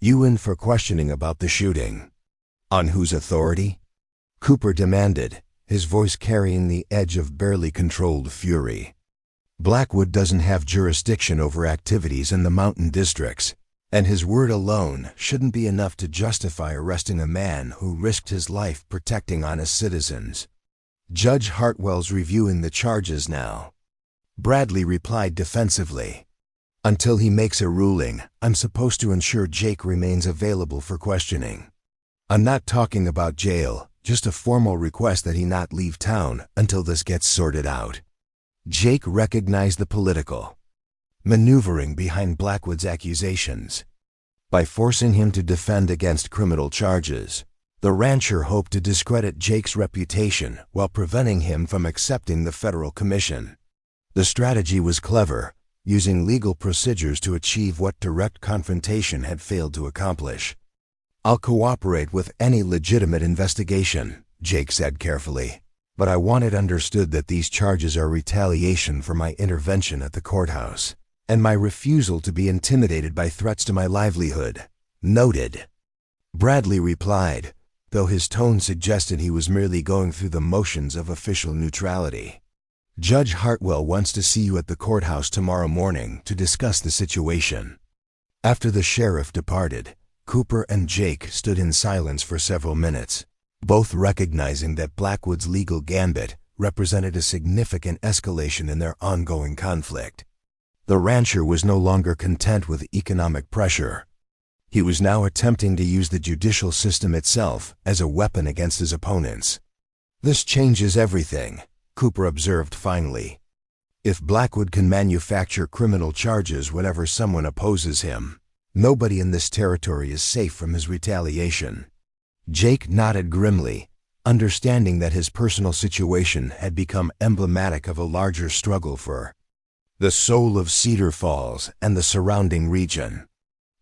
you in for questioning about the shooting." "On whose authority?" Cooper demanded, his voice carrying the edge of barely controlled fury. "Blackwood doesn't have jurisdiction over activities in the mountain districts, and his word alone shouldn't be enough to justify arresting a man who risked his life protecting honest citizens. Judge Hartwell's reviewing the charges now." Bradley replied defensively. "Until he makes a ruling, I'm supposed to ensure Jake remains available for questioning. I'm not talking about jail, just a formal request that he not leave town until this gets sorted out." Jake recognized the political maneuvering behind Blackwood's accusations. By forcing him to defend against criminal charges, the rancher hoped to discredit Jake's reputation while preventing him from accepting the federal commission. The strategy was clever, using legal procedures to achieve what direct confrontation had failed to accomplish. "I'll cooperate with any legitimate investigation," Jake said carefully, "but I want it understood that these charges are retaliation for my intervention at the courthouse and my refusal to be intimidated by threats to my livelihood." "Noted," Bradley replied, though his tone suggested he was merely going through the motions of official neutrality. "Judge Hartwell wants to see you at the courthouse tomorrow morning to discuss the situation." After the sheriff departed, Cooper and Jake stood in silence for several minutes, both recognizing that Blackwood's legal gambit represented a significant escalation in their ongoing conflict. The rancher was no longer content with economic pressure. He was now attempting to use the judicial system itself as a weapon against his opponents. "This changes everything," Cooper observed finally. "If Blackwood can manufacture criminal charges whenever someone opposes him, nobody in this territory is safe from his retaliation." Jake nodded grimly, understanding that his personal situation had become emblematic of a larger struggle for the soul of Cedar Falls and the surrounding region,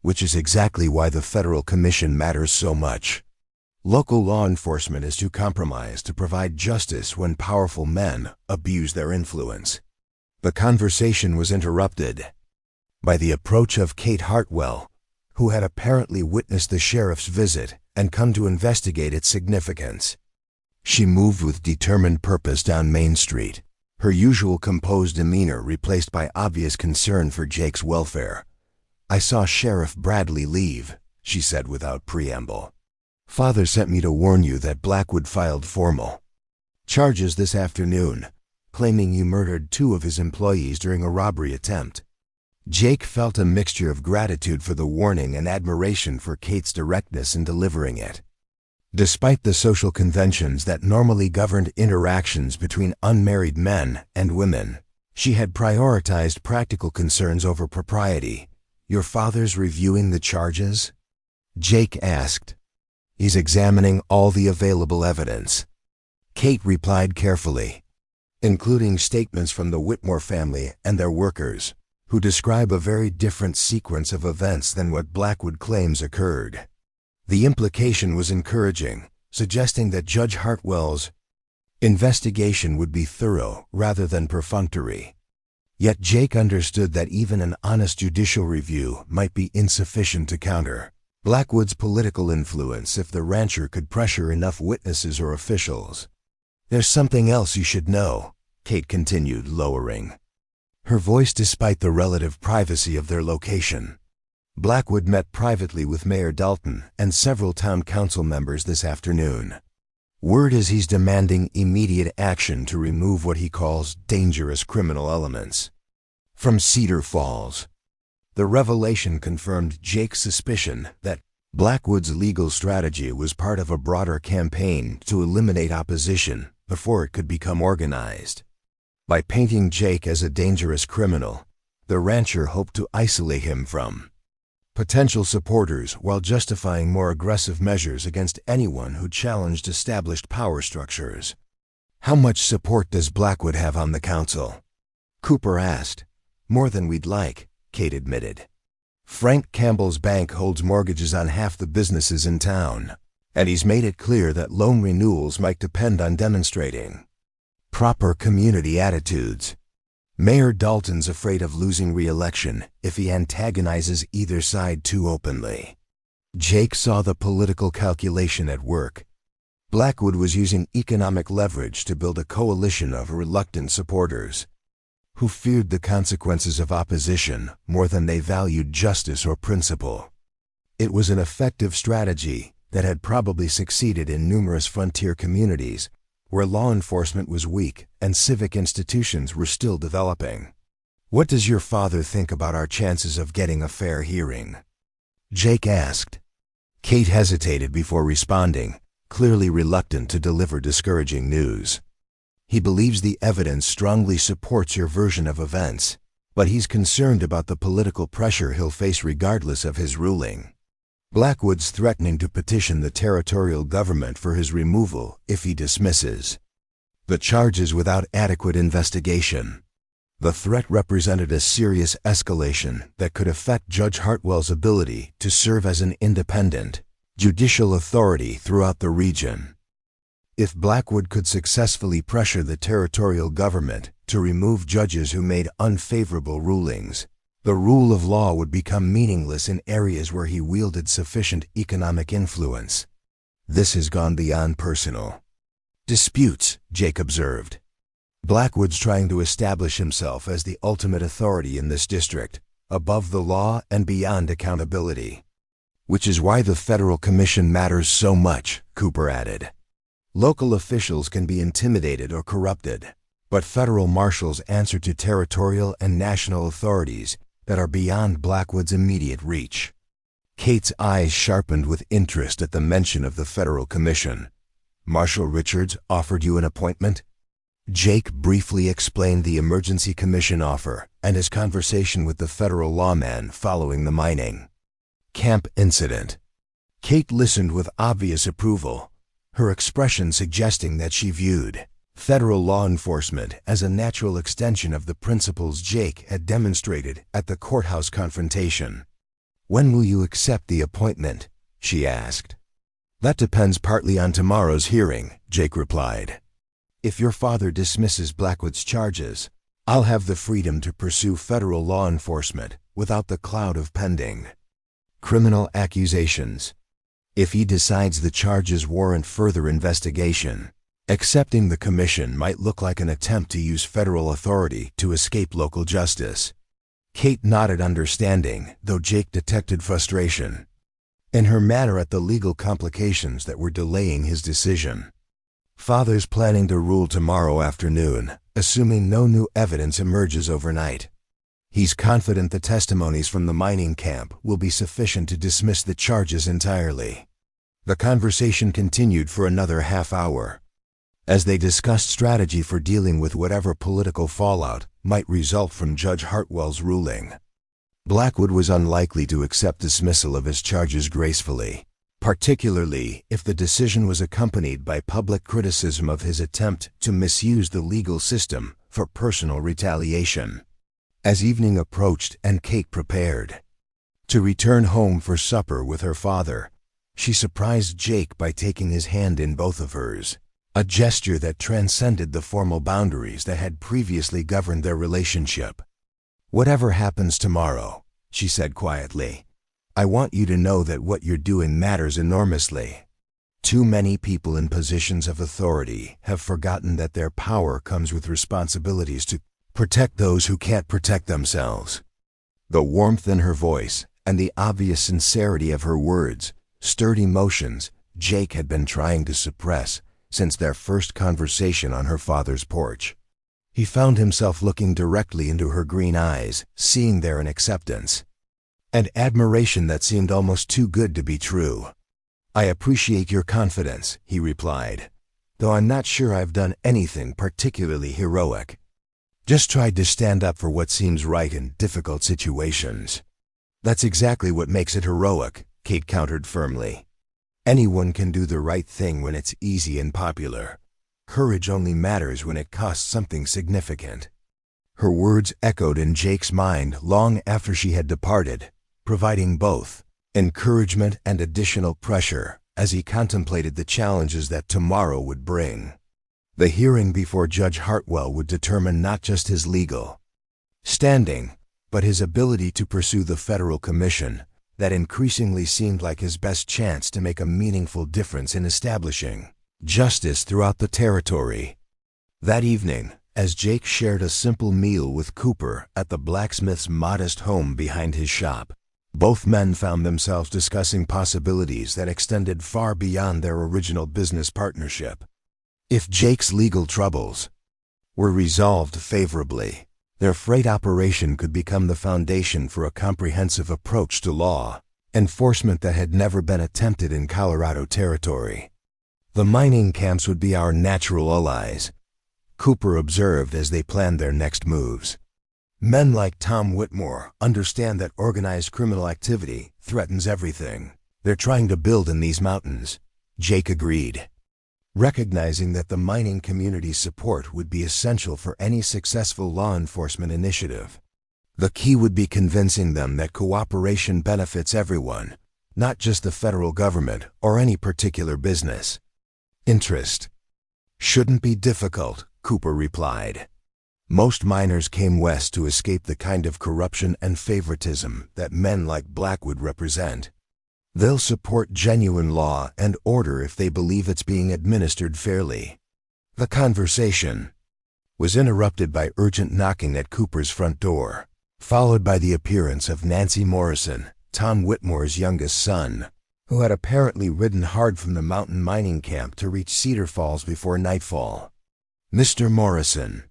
which is exactly why the federal commission matters so much. Local law enforcement is too compromised to provide justice when powerful men abuse their influence. The conversation was interrupted by the approach of Kate Hartwell, who had apparently witnessed the sheriff's visit and come to investigate its significance. She moved with determined purpose down Main Street, her usual composed demeanor replaced by obvious concern for Jake's welfare. "I saw Sheriff Bradley leave," she said without preamble. "Father sent me to warn you that Blackwood filed formal charges this afternoon, claiming you murdered 2 of his employees during a robbery attempt." Jake felt a mixture of gratitude for the warning and admiration for Kate's directness in delivering it. Despite the social conventions that normally governed interactions between unmarried men and women, she had prioritized practical concerns over propriety. "Your father's reviewing the charges?" Jake asked. He's examining all the available evidence. Kate replied carefully, including statements from the Whitmore family and their workers, who describe a very different sequence of events than what Blackwood claims occurred. The implication was encouraging, suggesting that Judge Hartwell's investigation would be thorough rather than perfunctory. Yet Jake understood that even an honest judicial review might be insufficient to counter Blackwood's political influence if the rancher could pressure enough witnesses or officials. "There's something else you should know," Kate continued, lowering her voice despite the relative privacy of their location. "Blackwood met privately with Mayor Dalton and several town council members this afternoon. Word is he's demanding immediate action to remove what he calls dangerous criminal elements from Cedar Falls." The revelation confirmed Jake's suspicion that Blackwood's legal strategy was part of a broader campaign to eliminate opposition before it could become organized. By painting Jake as a dangerous criminal, the rancher hoped to isolate him from potential supporters while justifying more aggressive measures against anyone who challenged established power structures. "How much support does Blackwood have on the council?" Cooper asked. "More than we'd like," Kate admitted. "Frank Campbell's bank holds mortgages on half the businesses in town, and he's made it clear that loan renewals might depend on demonstrating proper community attitudes. Mayor Dalton's afraid of losing re-election if he antagonizes either side too openly." Jake saw the political calculation at work. Blackwood was using economic leverage to build a coalition of reluctant supporters who feared the consequences of opposition more than they valued justice or principle. It was an effective strategy that had probably succeeded in numerous frontier communities where law enforcement was weak and civic institutions were still developing. "What does your father think about our chances of getting a fair hearing?" Jake asked. Kate hesitated before responding, clearly reluctant to deliver discouraging news. "He believes the evidence strongly supports your version of events, but he's concerned about the political pressure he'll face regardless of his ruling. Blackwood's threatening to petition the territorial government for his removal if he dismisses the charges without adequate investigation." The threat represented a serious escalation that could affect Judge Hartwell's ability to serve as an independent judicial authority throughout the region. If Blackwood could successfully pressure the territorial government to remove judges who made unfavorable rulings, the rule of law would become meaningless in areas where he wielded sufficient economic influence. "This has gone beyond personal disputes," Jake observed. "Blackwood's trying to establish himself as the ultimate authority in this district, above the law and beyond accountability. Which is why the federal commission matters so much," Cooper added. "Local officials can be intimidated or corrupted, but federal marshals answer to territorial and national authorities that are beyond Blackwood's immediate reach." Kate's eyes sharpened with interest at the mention of the federal commission. "Marshal Richards offered you an appointment?" Jake briefly explained the emergency commission offer and his conversation with the federal lawman following the mining camp incident. Kate listened with obvious approval, her expression suggesting that she viewed federal law enforcement as a natural extension of the principles Jake had demonstrated at the courthouse confrontation. "When will you accept the appointment?" she asked. "That depends partly on tomorrow's hearing," Jake replied. "If your father dismisses Blackwood's charges, I'll have the freedom to pursue federal law enforcement without the cloud of pending criminal accusations. If he decides the charges warrant further investigation, accepting the commission might look like an attempt to use federal authority to escape local justice." Kate nodded understanding, though Jake detected frustration in her manner at the legal complications that were delaying his decision. "Father's planning to rule tomorrow afternoon, assuming no new evidence emerges overnight. He's confident the testimonies from the mining camp will be sufficient to dismiss the charges entirely." The conversation continued for another half hour, as they discussed strategy for dealing with whatever political fallout might result from Judge Hartwell's ruling. Blackwood was unlikely to accept dismissal of his charges gracefully, particularly if the decision was accompanied by public criticism of his attempt to misuse the legal system for personal retaliation. As evening approached and Kate prepared to return home for supper with her father, she surprised Jake by taking his hand in both of hers, a gesture that transcended the formal boundaries that had previously governed their relationship. "Whatever happens tomorrow," she said quietly, "I want you to know that what you're doing matters enormously. Too many people in positions of authority have forgotten that their power comes with responsibilities to protect those who can't protect themselves." The warmth in her voice and the obvious sincerity of her words stirred emotions Jake had been trying to suppress since their first conversation on her father's porch. He found himself looking directly into her green eyes, seeing there an acceptance and admiration that seemed almost too good to be true. "I appreciate your confidence," he replied, "though I'm not sure I've done anything particularly heroic. Just tried to stand up for what seems right in difficult situations." "That's exactly what makes it heroic," Kate countered firmly. "Anyone can do the right thing when it's easy and popular. Courage only matters when it costs something significant." Her words echoed in Jake's mind long after she had departed, providing both encouragement and additional pressure as he contemplated the challenges that tomorrow would bring. The hearing before Judge Hartwell would determine not just his legal standing, but his ability to pursue the federal commission that increasingly seemed like his best chance to make a meaningful difference in establishing justice throughout the territory. That evening, as Jake shared a simple meal with Cooper at the blacksmith's modest home behind his shop, both men found themselves discussing possibilities that extended far beyond their original business partnership. If Jake's legal troubles were resolved favorably, their freight operation could become the foundation for a comprehensive approach to law enforcement that had never been attempted in Colorado territory. "The mining camps would be our natural allies," Cooper observed as they planned their next moves. "Men like Tom Whitmore understand that organized criminal activity threatens everything they're trying to build in these mountains," Jake agreed, recognizing that the mining community's support would be essential for any successful law enforcement initiative. The key would be convincing them that cooperation benefits everyone, not just the federal government or any particular business interest. "Shouldn't be difficult," Cooper replied. "Most miners came west to escape the kind of corruption and favoritism that men like Blackwood represent. They'll support genuine law and order if they believe it's being administered fairly." The conversation was interrupted by urgent knocking at Cooper's front door, followed by the appearance of Nancy Morrison, Tom Whitmore's youngest son, who had apparently ridden hard from the mountain mining camp to reach Cedar Falls before nightfall. "Mr. Morrison,"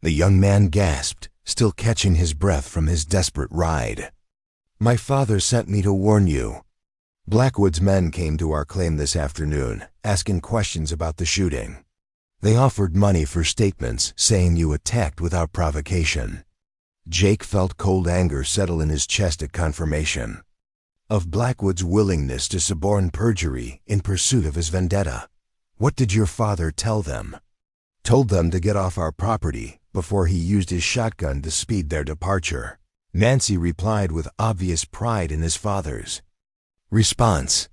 the young man gasped, still catching his breath from his desperate ride. "My father sent me to warn you. Blackwood's men came to our claim this afternoon, asking questions about the shooting. They offered money for statements, saying you attacked without provocation." Jake felt cold anger settle in his chest at confirmation of Blackwood's willingness to suborn perjury in pursuit of his vendetta. "What did your father tell them?" "Told them to get off our property before he used his shotgun to speed their departure," Nancy replied with obvious pride in his father's response.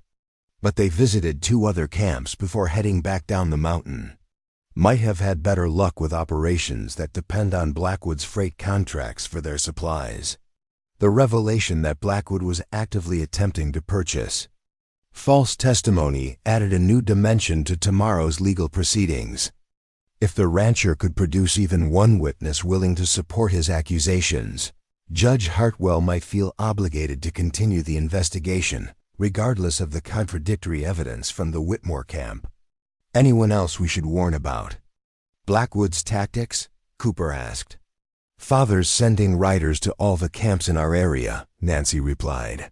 "But they visited 2 other camps before heading back down the mountain. Might have had better luck with operations that depend on Blackwood's freight contracts for their supplies." The revelation that Blackwood was actively attempting to purchase false testimony added a new dimension to tomorrow's legal proceedings. If the rancher could produce even one witness willing to support his accusations, Judge Hartwell might feel obligated to continue the investigation, regardless of the contradictory evidence from the Whitmore camp. "Anyone else we should warn about Blackwood's tactics?" Cooper asked. "Father's sending riders to all the camps in our area," Nancy replied.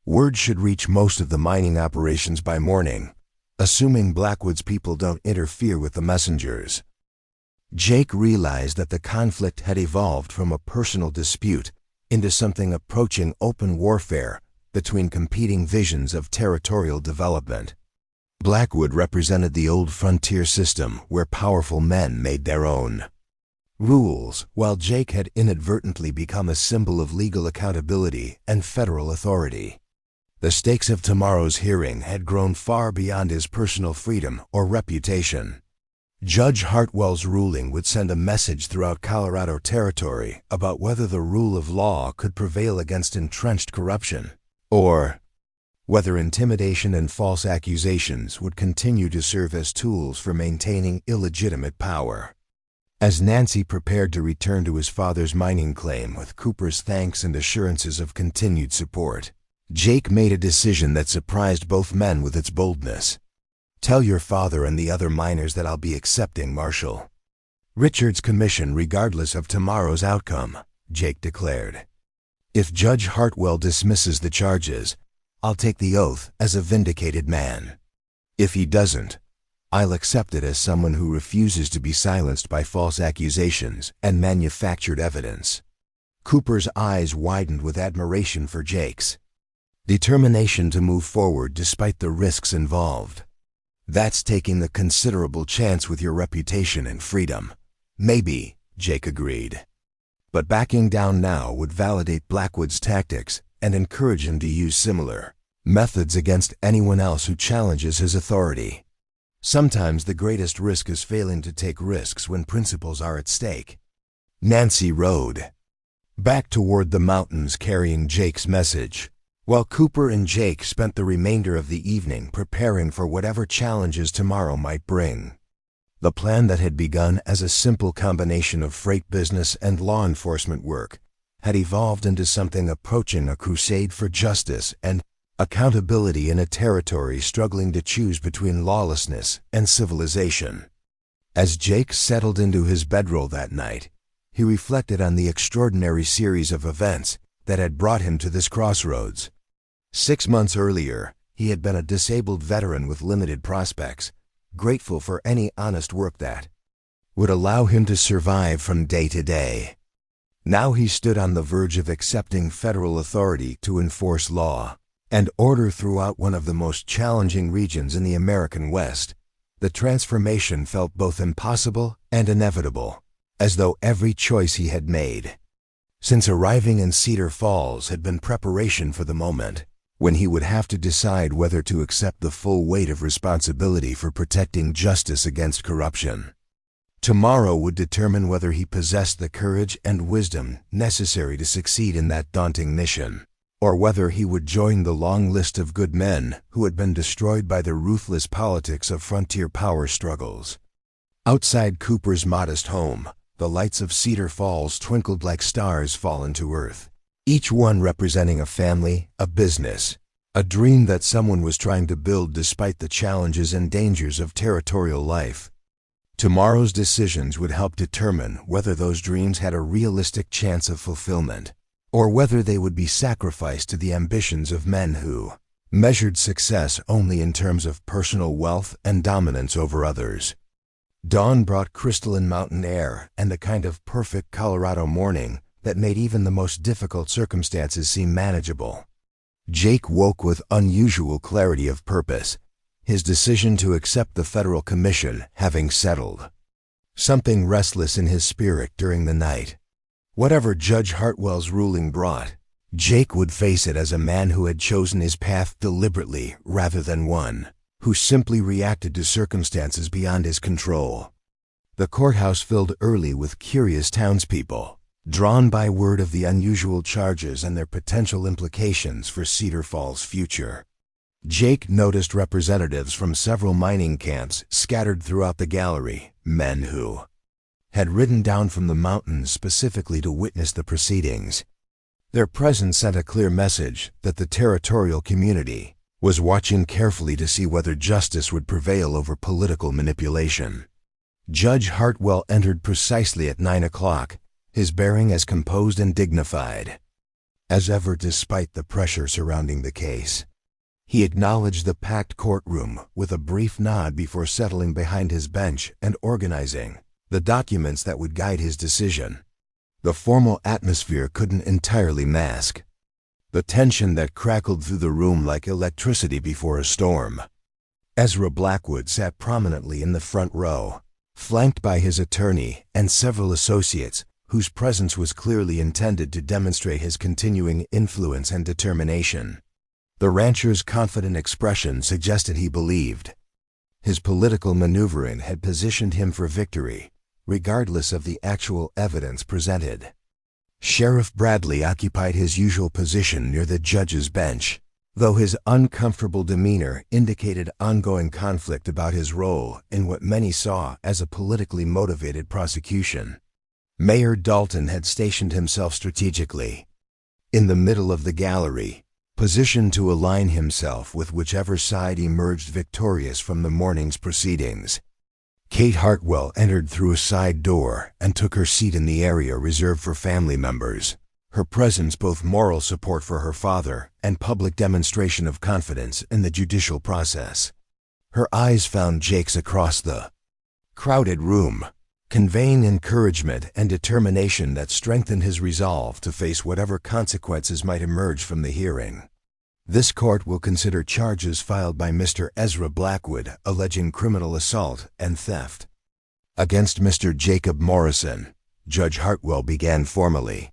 "Word should reach most of the mining operations by morning, assuming Blackwood's people don't interfere with the messengers." Jake realized that the conflict had evolved from a personal dispute into something approaching open warfare between competing visions of territorial development. Blackwood represented the old frontier system where powerful men made their own rules, while Jake had inadvertently become a symbol of legal accountability and federal authority. The stakes of tomorrow's hearing had grown far beyond his personal freedom or reputation. Judge Hartwell's ruling would send a message throughout Colorado Territory about whether the rule of law could prevail against entrenched corruption, or whether intimidation and false accusations would continue to serve as tools for maintaining illegitimate power. As Nancy prepared to return to his father's mining claim with Cooper's thanks and assurances of continued support, Jake made a decision that surprised both men with its boldness. "Tell your father and the other miners that I'll be accepting Marshal Richard's commission regardless of tomorrow's outcome," Jake declared. "If Judge Hartwell dismisses the charges, I'll take the oath as a vindicated man. If he doesn't, I'll accept it as someone who refuses to be silenced by false accusations and manufactured evidence." Cooper's eyes widened with admiration for Jake's determination to move forward despite the risks involved. "That's taking the considerable chance with your reputation and freedom." "Maybe," Jake agreed. "But backing down now would validate Blackwood's tactics and encourage him to use similar methods against anyone else who challenges his authority. Sometimes the greatest risk is failing to take risks when principles are at stake." Nancy rode back toward the mountains carrying Jake's message, while Cooper and Jake spent the remainder of the evening preparing for whatever challenges tomorrow might bring. The plan that had begun as a simple combination of freight business and law enforcement work had evolved into something approaching a crusade for justice and accountability in a territory struggling to choose between lawlessness and civilization. As Jake settled into his bedroll that night, he reflected on the extraordinary series of events that had brought him to this crossroads. 6 months earlier, he had been a disabled veteran with limited prospects, grateful for any honest work that would allow him to survive from day to day. Now he stood on the verge of accepting federal authority to enforce law and order throughout one of the most challenging regions in the American West. The transformation felt both impossible and inevitable, as though every choice he had made since arriving in Cedar Falls had been preparation for the moment when he would have to decide whether to accept the full weight of responsibility for protecting justice against corruption. Tomorrow would determine whether he possessed the courage and wisdom necessary to succeed in that daunting mission, or whether he would join the long list of good men who had been destroyed by the ruthless politics of frontier power struggles. Outside Cooper's modest home, the lights of Cedar Falls twinkled like stars fallen to earth, each one representing a family, a business, a dream that someone was trying to build despite the challenges and dangers of territorial life. Tomorrow's decisions would help determine whether those dreams had a realistic chance of fulfillment, or whether they would be sacrificed to the ambitions of men who measured success only in terms of personal wealth and dominance over others. Dawn brought crystalline mountain air and the kind of perfect Colorado morning that made even the most difficult circumstances seem manageable. Jake woke with unusual clarity of purpose, his decision to accept the federal commission having settled something restless in his spirit during the night. Whatever Judge Hartwell's ruling brought, Jake would face it as a man who had chosen his path deliberately rather than one who simply reacted to circumstances beyond his control. The courthouse filled early with curious townspeople, drawn by word of the unusual charges and their potential implications for Cedar Falls' future. Jake noticed representatives from several mining camps scattered throughout the gallery, men who had ridden down from the mountains specifically to witness the proceedings. Their presence sent a clear message that the territorial community was watching carefully to see whether justice would prevail over political manipulation. Judge Hartwell entered precisely at 9 o'clock, his bearing as composed and dignified as ever despite the pressure surrounding the case. He acknowledged the packed courtroom with a brief nod before settling behind his bench and organizing the documents that would guide his decision. The formal atmosphere couldn't entirely mask the tension that crackled through the room like electricity before a storm. Ezra Blackwood sat prominently in the front row, flanked by his attorney and several associates whose presence was clearly intended to demonstrate his continuing influence and determination. The rancher's confident expression suggested he believed his political maneuvering had positioned him for victory, regardless of the actual evidence presented. Sheriff Bradley occupied his usual position near the judge's bench, though his uncomfortable demeanor indicated ongoing conflict about his role in what many saw as a politically motivated prosecution. Mayor Dalton had stationed himself strategically in the middle of the gallery, positioned to align himself with whichever side emerged victorious from the morning's proceedings. Kate Hartwell entered through a side door and took her seat in the area reserved for family members, her presence both moral support for her father and public demonstration of confidence in the judicial process. Her eyes found Jake's across the crowded room, conveying encouragement and determination that strengthened his resolve to face whatever consequences might emerge from the hearing. This court will consider charges filed by Mr. Ezra Blackwood alleging criminal assault and theft against Mr. Jacob Morrison. Judge Hartwell began formally.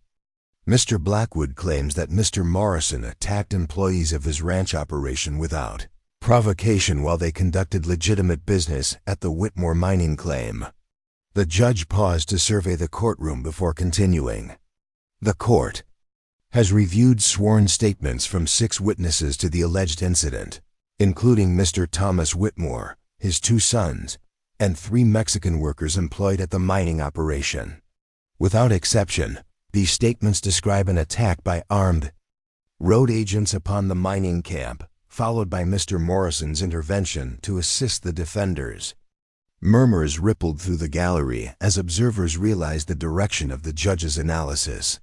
Mr. Blackwood claims that Mr. Morrison attacked employees of his ranch operation without provocation while they conducted legitimate business at the Whitmore mining claim. The judge paused to survey the courtroom before continuing. The court has reviewed sworn statements from 6 witnesses to the alleged incident, including Mr. Thomas Whitmore, his 2 sons, and 3 Mexican workers employed at the mining operation. Without exception, these statements describe an attack by armed road agents upon the mining camp, followed by Mr. Morrison's intervention to assist the defenders. Murmurs rippled through the gallery as observers realized the direction of the judge's analysis.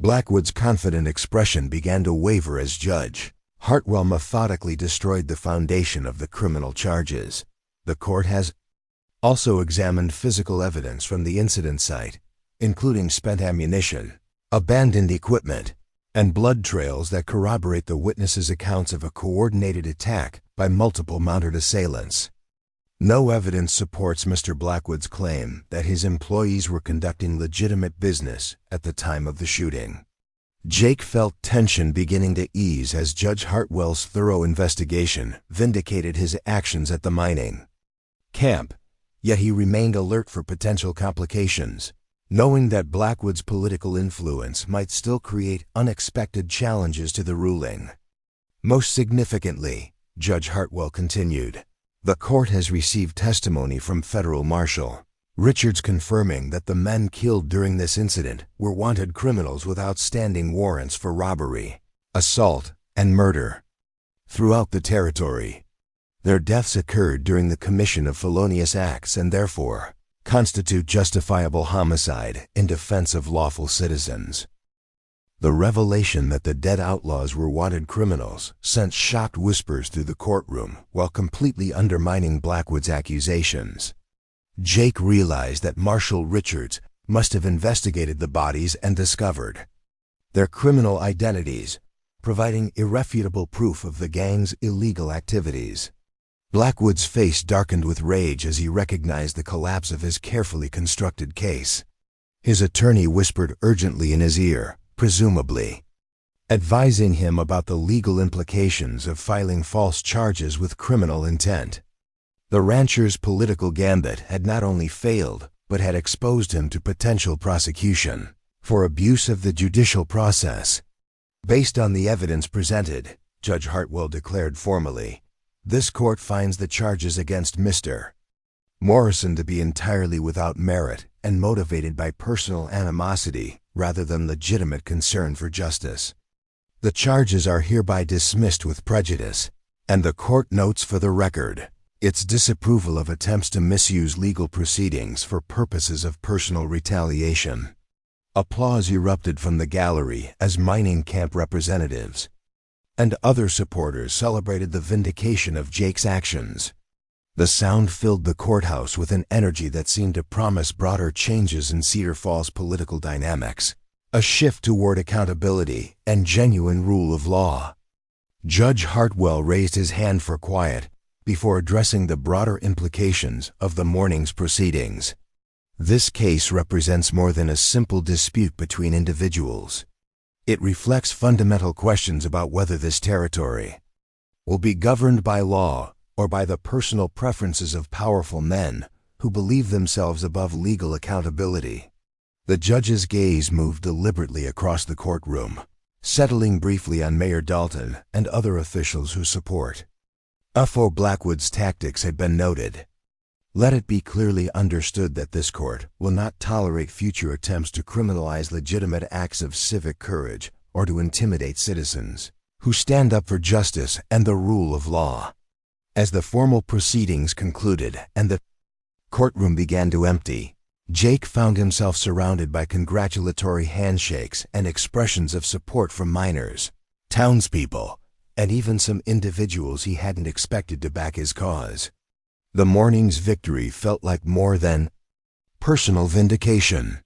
Blackwood's confident expression began to waver as Judge Hartwell methodically destroyed the foundation of the criminal charges. The court has also examined physical evidence from the incident site, including spent ammunition, abandoned equipment, and blood trails that corroborate the witnesses' accounts of a coordinated attack by multiple mounted assailants. No evidence supports Mr. Blackwood's claim that his employees were conducting legitimate business at the time of the shooting. Jake felt tension beginning to ease as Judge Hartwell's thorough investigation vindicated his actions at the mining camp, yet he remained alert for potential complications, knowing that Blackwood's political influence might still create unexpected challenges to the ruling. Most significantly, Judge Hartwell continued, the court has received testimony from Federal Marshal Richards confirming that the men killed during this incident were wanted criminals with outstanding warrants for robbery, assault, and murder throughout the territory. Their deaths occurred during the commission of felonious acts and therefore constitute justifiable homicide in defense of lawful citizens. The revelation that the dead outlaws were wanted criminals sent shocked whispers through the courtroom while completely undermining Blackwood's accusations. Jake realized that Marshal Richards must have investigated the bodies and discovered their criminal identities, providing irrefutable proof of the gang's illegal activities. Blackwood's face darkened with rage as he recognized the collapse of his carefully constructed case. His attorney whispered urgently in his ear, presumably advising him about the legal implications of filing false charges with criminal intent. The rancher's political gambit had not only failed, but had exposed him to potential prosecution for abuse of the judicial process. Based on the evidence presented, Judge Hartwell declared formally, this court finds the charges against Mr. Morrison to be entirely without merit and motivated by personal animosity rather than legitimate concern for justice. The charges are hereby dismissed with prejudice, and the court notes for the record its disapproval of attempts to misuse legal proceedings for purposes of personal retaliation. Applause erupted from the gallery as mining camp representatives and other supporters celebrated the vindication of Jake's actions. The sound filled the courthouse with an energy that seemed to promise broader changes in Cedar Falls' political dynamics. a shift toward accountability and genuine rule of law. Judge Hartwell raised his hand for quiet before addressing the broader implications of the morning's proceedings. This case represents more than a simple dispute between individuals. It reflects fundamental questions about whether this territory will be governed by law or by the personal preferences of powerful men who believe themselves above legal accountability. The judge's gaze moved deliberately across the courtroom, settling briefly on Mayor Dalton and other officials who support UFO Blackwood's tactics had been noted. Let it be clearly understood that this court will not tolerate future attempts to criminalize legitimate acts of civic courage or to intimidate citizens who stand up for justice and the rule of law. As the formal proceedings concluded and the courtroom began to empty, Jake found himself surrounded by congratulatory handshakes and expressions of support from miners, townspeople, and even some individuals he hadn't expected to back his cause. The morning's victory felt like more than personal vindication.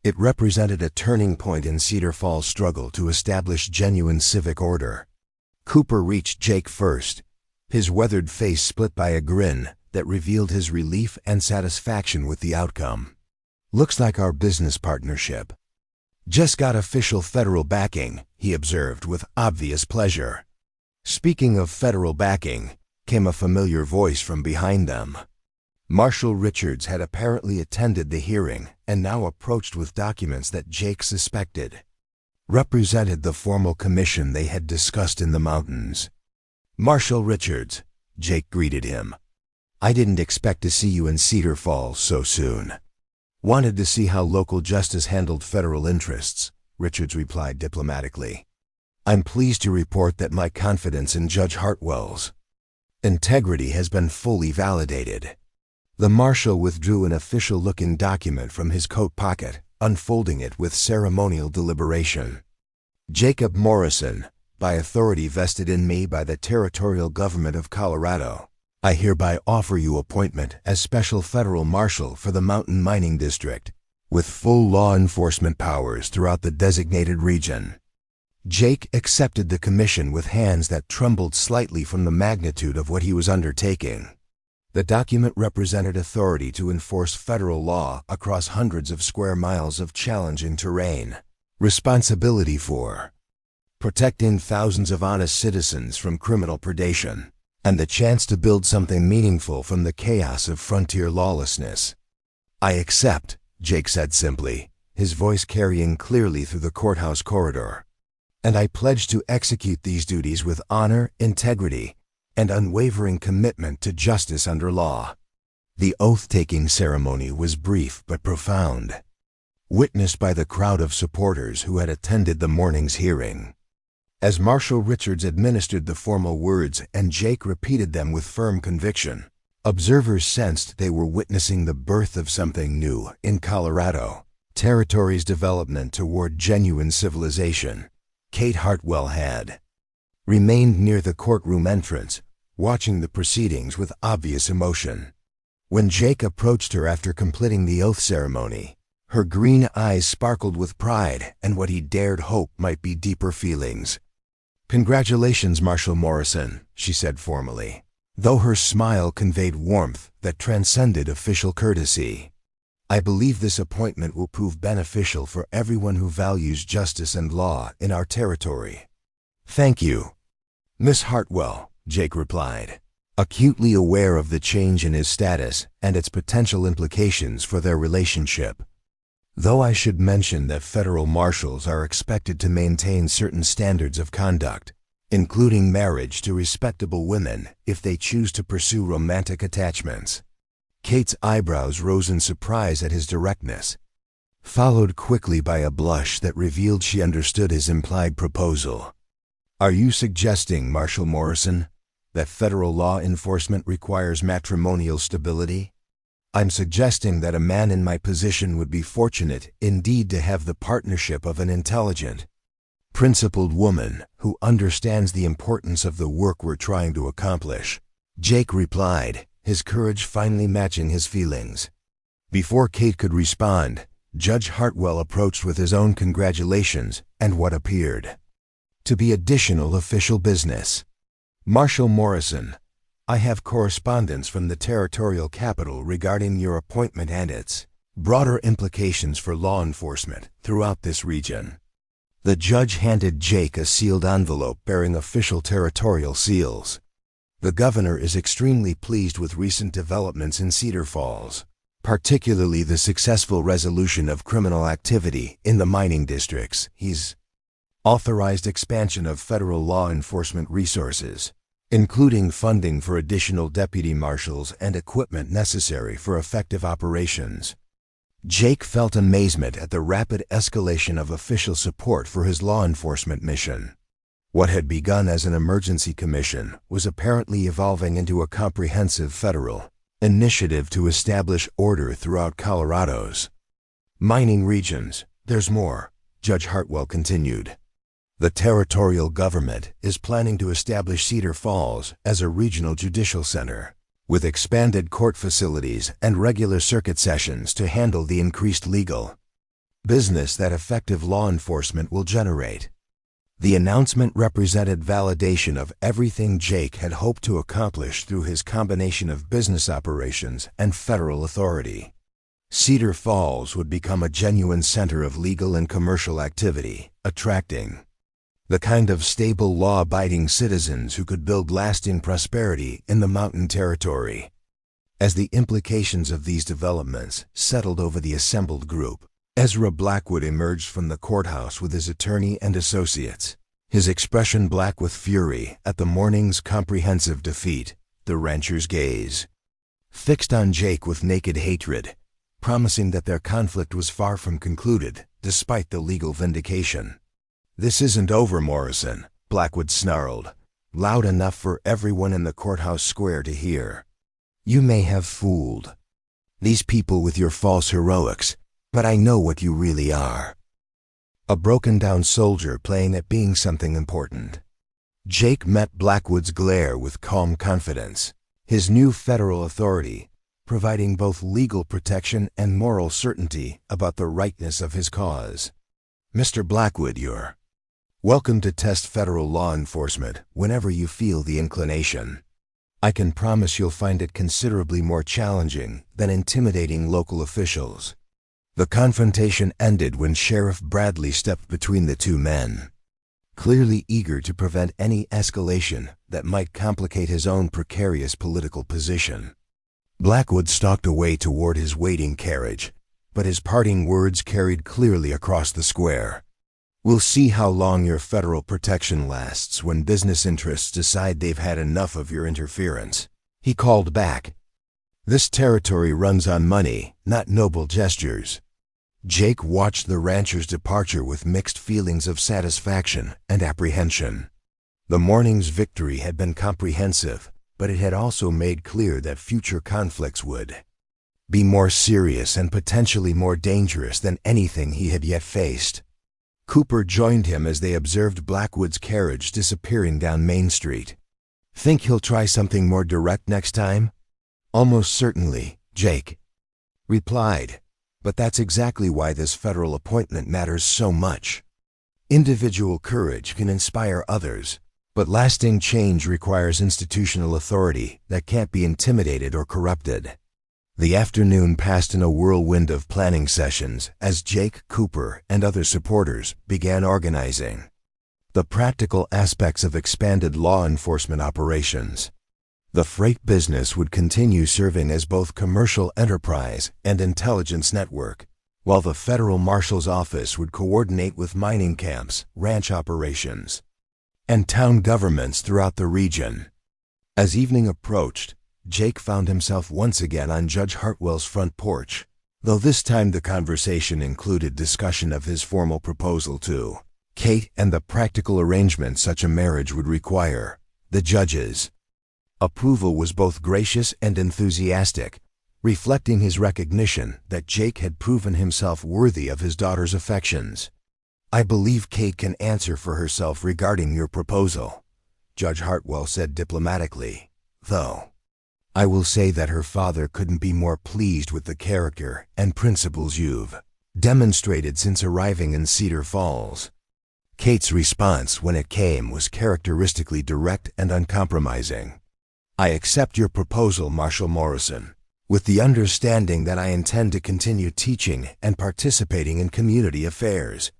It represented a turning point in Cedar Falls' struggle to establish genuine civic order. Cooper reached Jake first, his weathered face split by a grin that revealed his relief and satisfaction with the outcome. "Looks like our business partnership just got official federal backing," he observed with obvious pleasure. Speaking of federal backing, came a familiar voice from behind them. Marshal Richards had apparently attended the hearing and now approached with documents that Jake suspected represented the formal commission they had discussed in the mountains. "Marshal Richards," Jake greeted him. "I didn't expect to see you in Cedar Falls so soon." "Wanted to see how local justice handled federal interests," Richards replied diplomatically. "I'm pleased to report that my confidence in Judge Hartwell's integrity has been fully validated." The marshal withdrew an official-looking document from his coat pocket, unfolding it with ceremonial deliberation. "Jacob Morrison, by authority vested in me by the territorial government of Colorado, I hereby offer you appointment as special federal marshal for the Mountain Mining District, with full law enforcement powers throughout the designated region." Jake accepted the commission with hands that trembled slightly from the magnitude of what he was undertaking. The document represented authority to enforce federal law across hundreds of square miles of challenging terrain, responsibility for protecting thousands of honest citizens from criminal predation, and the chance to build something meaningful from the chaos of frontier lawlessness. "I accept," Jake said simply, his voice carrying clearly through the courthouse corridor. "And I pledge to execute these duties with honor, integrity, and unwavering commitment to justice under law." The oath-taking ceremony was brief but profound, witnessed by the crowd of supporters who had attended the morning's hearing. As Marshal Richards administered the formal words and Jake repeated them with firm conviction, observers sensed they were witnessing the birth of something new in Colorado, territory's development toward genuine civilization. Kate Hartwell had remained near the courtroom entrance, watching the proceedings with obvious emotion. When Jake approached her after completing the oath ceremony, her green eyes sparkled with pride and what he dared hope might be deeper feelings. "Congratulations, Marshal Morrison," she said formally, though her smile conveyed warmth that transcended official courtesy. "I believe this appointment will prove beneficial for everyone who values justice and law in our territory." "Thank you, Miss Hartwell," Jake replied, acutely aware of the change in his status and its potential implications for their relationship. "Though I should mention that federal marshals are expected to maintain certain standards of conduct, including marriage to respectable women if they choose to pursue romantic attachments." Kate's eyebrows rose in surprise at his directness, followed quickly by a blush that revealed she understood his implied proposal. "Are you suggesting, Marshal Morrison, that federal law enforcement requires matrimonial stability?" "I'm suggesting that a man in my position would be fortunate indeed to have the partnership of an intelligent, principled woman who understands the importance of the work we're trying to accomplish," Jake replied, his courage finally matching his feelings. Before Kate could respond, Judge Hartwell approached with his own congratulations and what appeared to be additional official business. Marshal Morrison, I have correspondence from the territorial capital regarding your appointment and its broader implications for law enforcement throughout this region. The judge handed Jake a sealed envelope bearing official territorial seals. The governor is extremely pleased with recent developments in Cedar Falls, particularly the successful resolution of criminal activity in the mining districts. He's authorized expansion of federal law enforcement resources, including funding for additional deputy marshals and equipment necessary for effective operations. Jake felt amazement at the rapid escalation of official support for his law enforcement mission. What had begun as an emergency commission was apparently evolving into a comprehensive federal initiative to establish order throughout Colorado's mining regions. There's more, Judge Hartwell continued. The territorial government is planning to establish Cedar Falls as a regional judicial center, with expanded court facilities and regular circuit sessions to handle the increased legal business that effective law enforcement will generate. The announcement represented validation of everything Jake had hoped to accomplish through his combination of business operations and federal authority. Cedar Falls would become a genuine center of legal and commercial activity, attracting the kind of stable, law-abiding citizens who could build lasting prosperity in the mountain territory. As the implications of these developments settled over the assembled group, Ezra Blackwood emerged from the courthouse with his attorney and associates, his expression black with fury at the morning's comprehensive defeat, the rancher's gaze fixed on Jake with naked hatred, promising that their conflict was far from concluded, despite the legal vindication. "This isn't over, Morrison," Blackwood snarled, loud enough for everyone in the courthouse square to hear. "You may have fooled these people with your false heroics, but I know what you really are. A broken-down soldier playing at being something important." Jake met Blackwood's glare with calm confidence, his new federal authority providing both legal protection and moral certainty about the rightness of his cause. "Mr. Blackwood, you're welcome to test federal law enforcement whenever you feel the inclination. I can promise you'll find it considerably more challenging than intimidating local officials." The confrontation ended when Sheriff Bradley stepped between the two men, clearly eager to prevent any escalation that might complicate his own precarious political position. Blackwood stalked away toward his waiting carriage, but his parting words carried clearly across the square. "We'll see how long your federal protection lasts when business interests decide they've had enough of your interference," he called back. "This territory runs on money, not noble gestures." Jake watched the rancher's departure with mixed feelings of satisfaction and apprehension. The morning's victory had been comprehensive, but it had also made clear that future conflicts would be more serious and potentially more dangerous than anything he had yet faced. Cooper joined him as they observed Blackwood's carriage disappearing down Main Street. "Think he'll try something more direct next time?" "Almost certainly," Jake replied. "But that's exactly why this federal appointment matters so much. Individual courage can inspire others, but lasting change requires institutional authority that can't be intimidated or corrupted." The afternoon passed in a whirlwind of planning sessions as Jake, Cooper, and other supporters began organizing the practical aspects of expanded law enforcement operations. The freight business would continue serving as both commercial enterprise and intelligence network, while the federal marshal's office would coordinate with mining camps, ranch operations, and town governments throughout the region. As evening approached, Jake found himself once again on Judge Hartwell's front porch, though this time the conversation included discussion of his formal proposal to Kate and the practical arrangements such a marriage would require. The judge's approval was both gracious and enthusiastic, reflecting his recognition that Jake had proven himself worthy of his daughter's affections. "I believe Kate can answer for herself regarding your proposal," Judge Hartwell said diplomatically, "though I will say that her father couldn't be more pleased with the character and principles you've demonstrated since arriving in Cedar Falls. Kate's response when it came was characteristically direct and uncompromising. "I accept your proposal, Marshal Morrison, with the understanding that I intend to continue teaching and participating in community affairs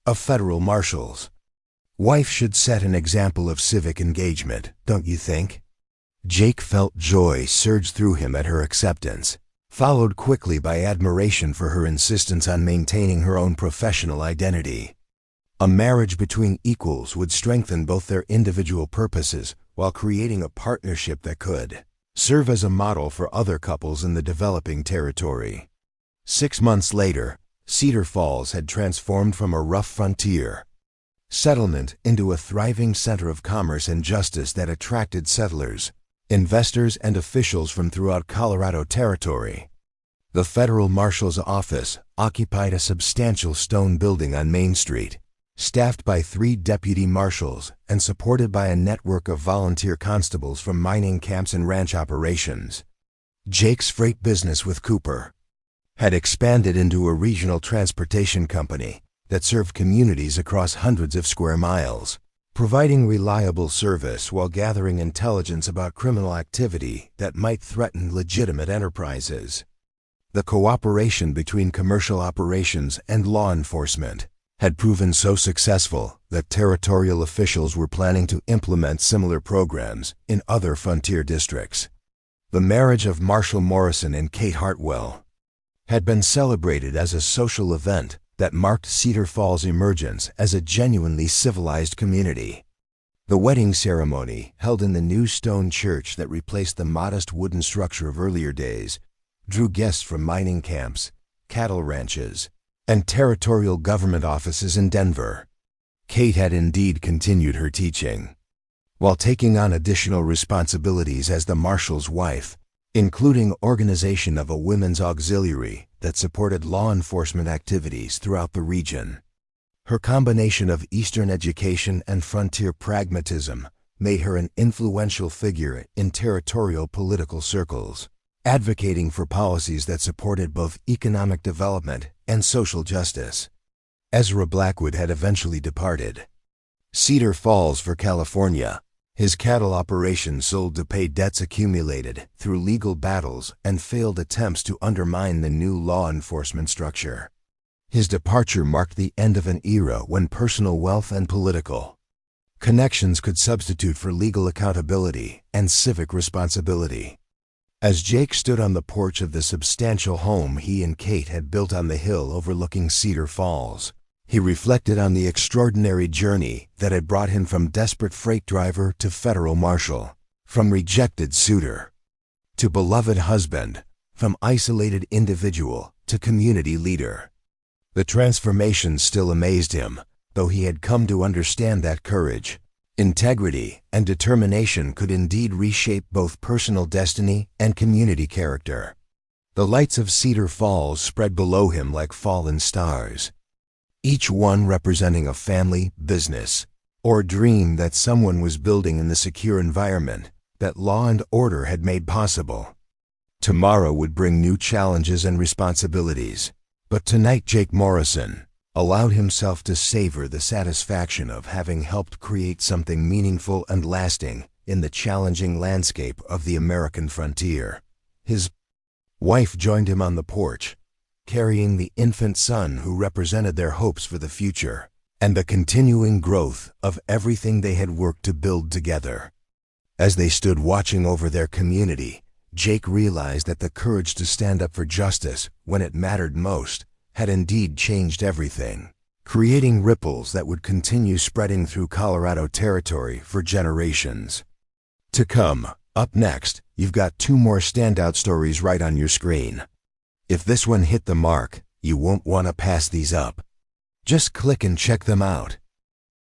of federal marshals. Wife should set an example of civic engagement, don't you think?" Jake felt joy surge through him at her acceptance, followed quickly by admiration for her insistence on maintaining her own professional identity. A marriage between equals would strengthen both their individual purposes while creating a partnership that could serve as a model for other couples in the developing territory. 6 months later, Cedar Falls had transformed from a rough frontier settlement into a thriving center of commerce and justice that attracted settlers, investors, and officials from throughout Colorado Territory. The federal marshal's office occupied a substantial stone building on Main Street, staffed by 3 deputy marshals and supported by a network of volunteer constables from mining camps and ranch operations. Jake's freight business with Cooper had expanded into a regional transportation company that served communities across hundreds of square miles, providing reliable service while gathering intelligence about criminal activity that might threaten legitimate enterprises. The cooperation between commercial operations and law enforcement had proven so successful that territorial officials were planning to implement similar programs in other frontier districts. The marriage of Marshal Morrison and Kate Hartwell had been celebrated as a social event that marked Cedar Falls' emergence as a genuinely civilized community. The wedding ceremony, held in the new stone church that replaced the modest wooden structure of earlier days, drew guests from mining camps, cattle ranches, and territorial government offices in Denver. Kate had indeed continued her teaching, while taking on additional responsibilities as the marshal's wife, including organization of a women's auxiliary that supported law enforcement activities throughout the region. Her combination of Eastern education and frontier pragmatism made her an influential figure in territorial political circles, advocating for policies that supported both economic development and social justice. Ezra Blackwood had eventually departed Cedar Falls for California. His cattle operation sold to pay debts accumulated through legal battles and failed attempts to undermine the new law enforcement structure. His departure marked the end of an era when personal wealth and political connections could substitute for legal accountability and civic responsibility. As Jake stood on the porch of the substantial home he and Kate had built on the hill overlooking Cedar Falls, he reflected on the extraordinary journey that had brought him from desperate freight driver to federal marshal, from rejected suitor to beloved husband, from isolated individual to community leader. The transformation still amazed him, though he had come to understand that courage, integrity, and determination could indeed reshape both personal destiny and community character. The lights of Cedar Falls spread below him like fallen stars, each one representing a family, business, or dream that someone was building in the secure environment that law and order had made possible. Tomorrow would bring new challenges and responsibilities, but tonight Jake Morrison allowed himself to savor the satisfaction of having helped create something meaningful and lasting in the challenging landscape of the American frontier. His wife joined him on the porch, carrying the infant son who represented their hopes for the future and the continuing growth of everything they had worked to build together. As they stood watching over their community, Jake realized that the courage to stand up for justice when it mattered most had indeed changed everything, creating ripples that would continue spreading through Colorado Territory for generations to come. Up next, you've got 2 more standout stories right on your screen. If this one hit the mark, you won't want to pass these up. Just click and check them out.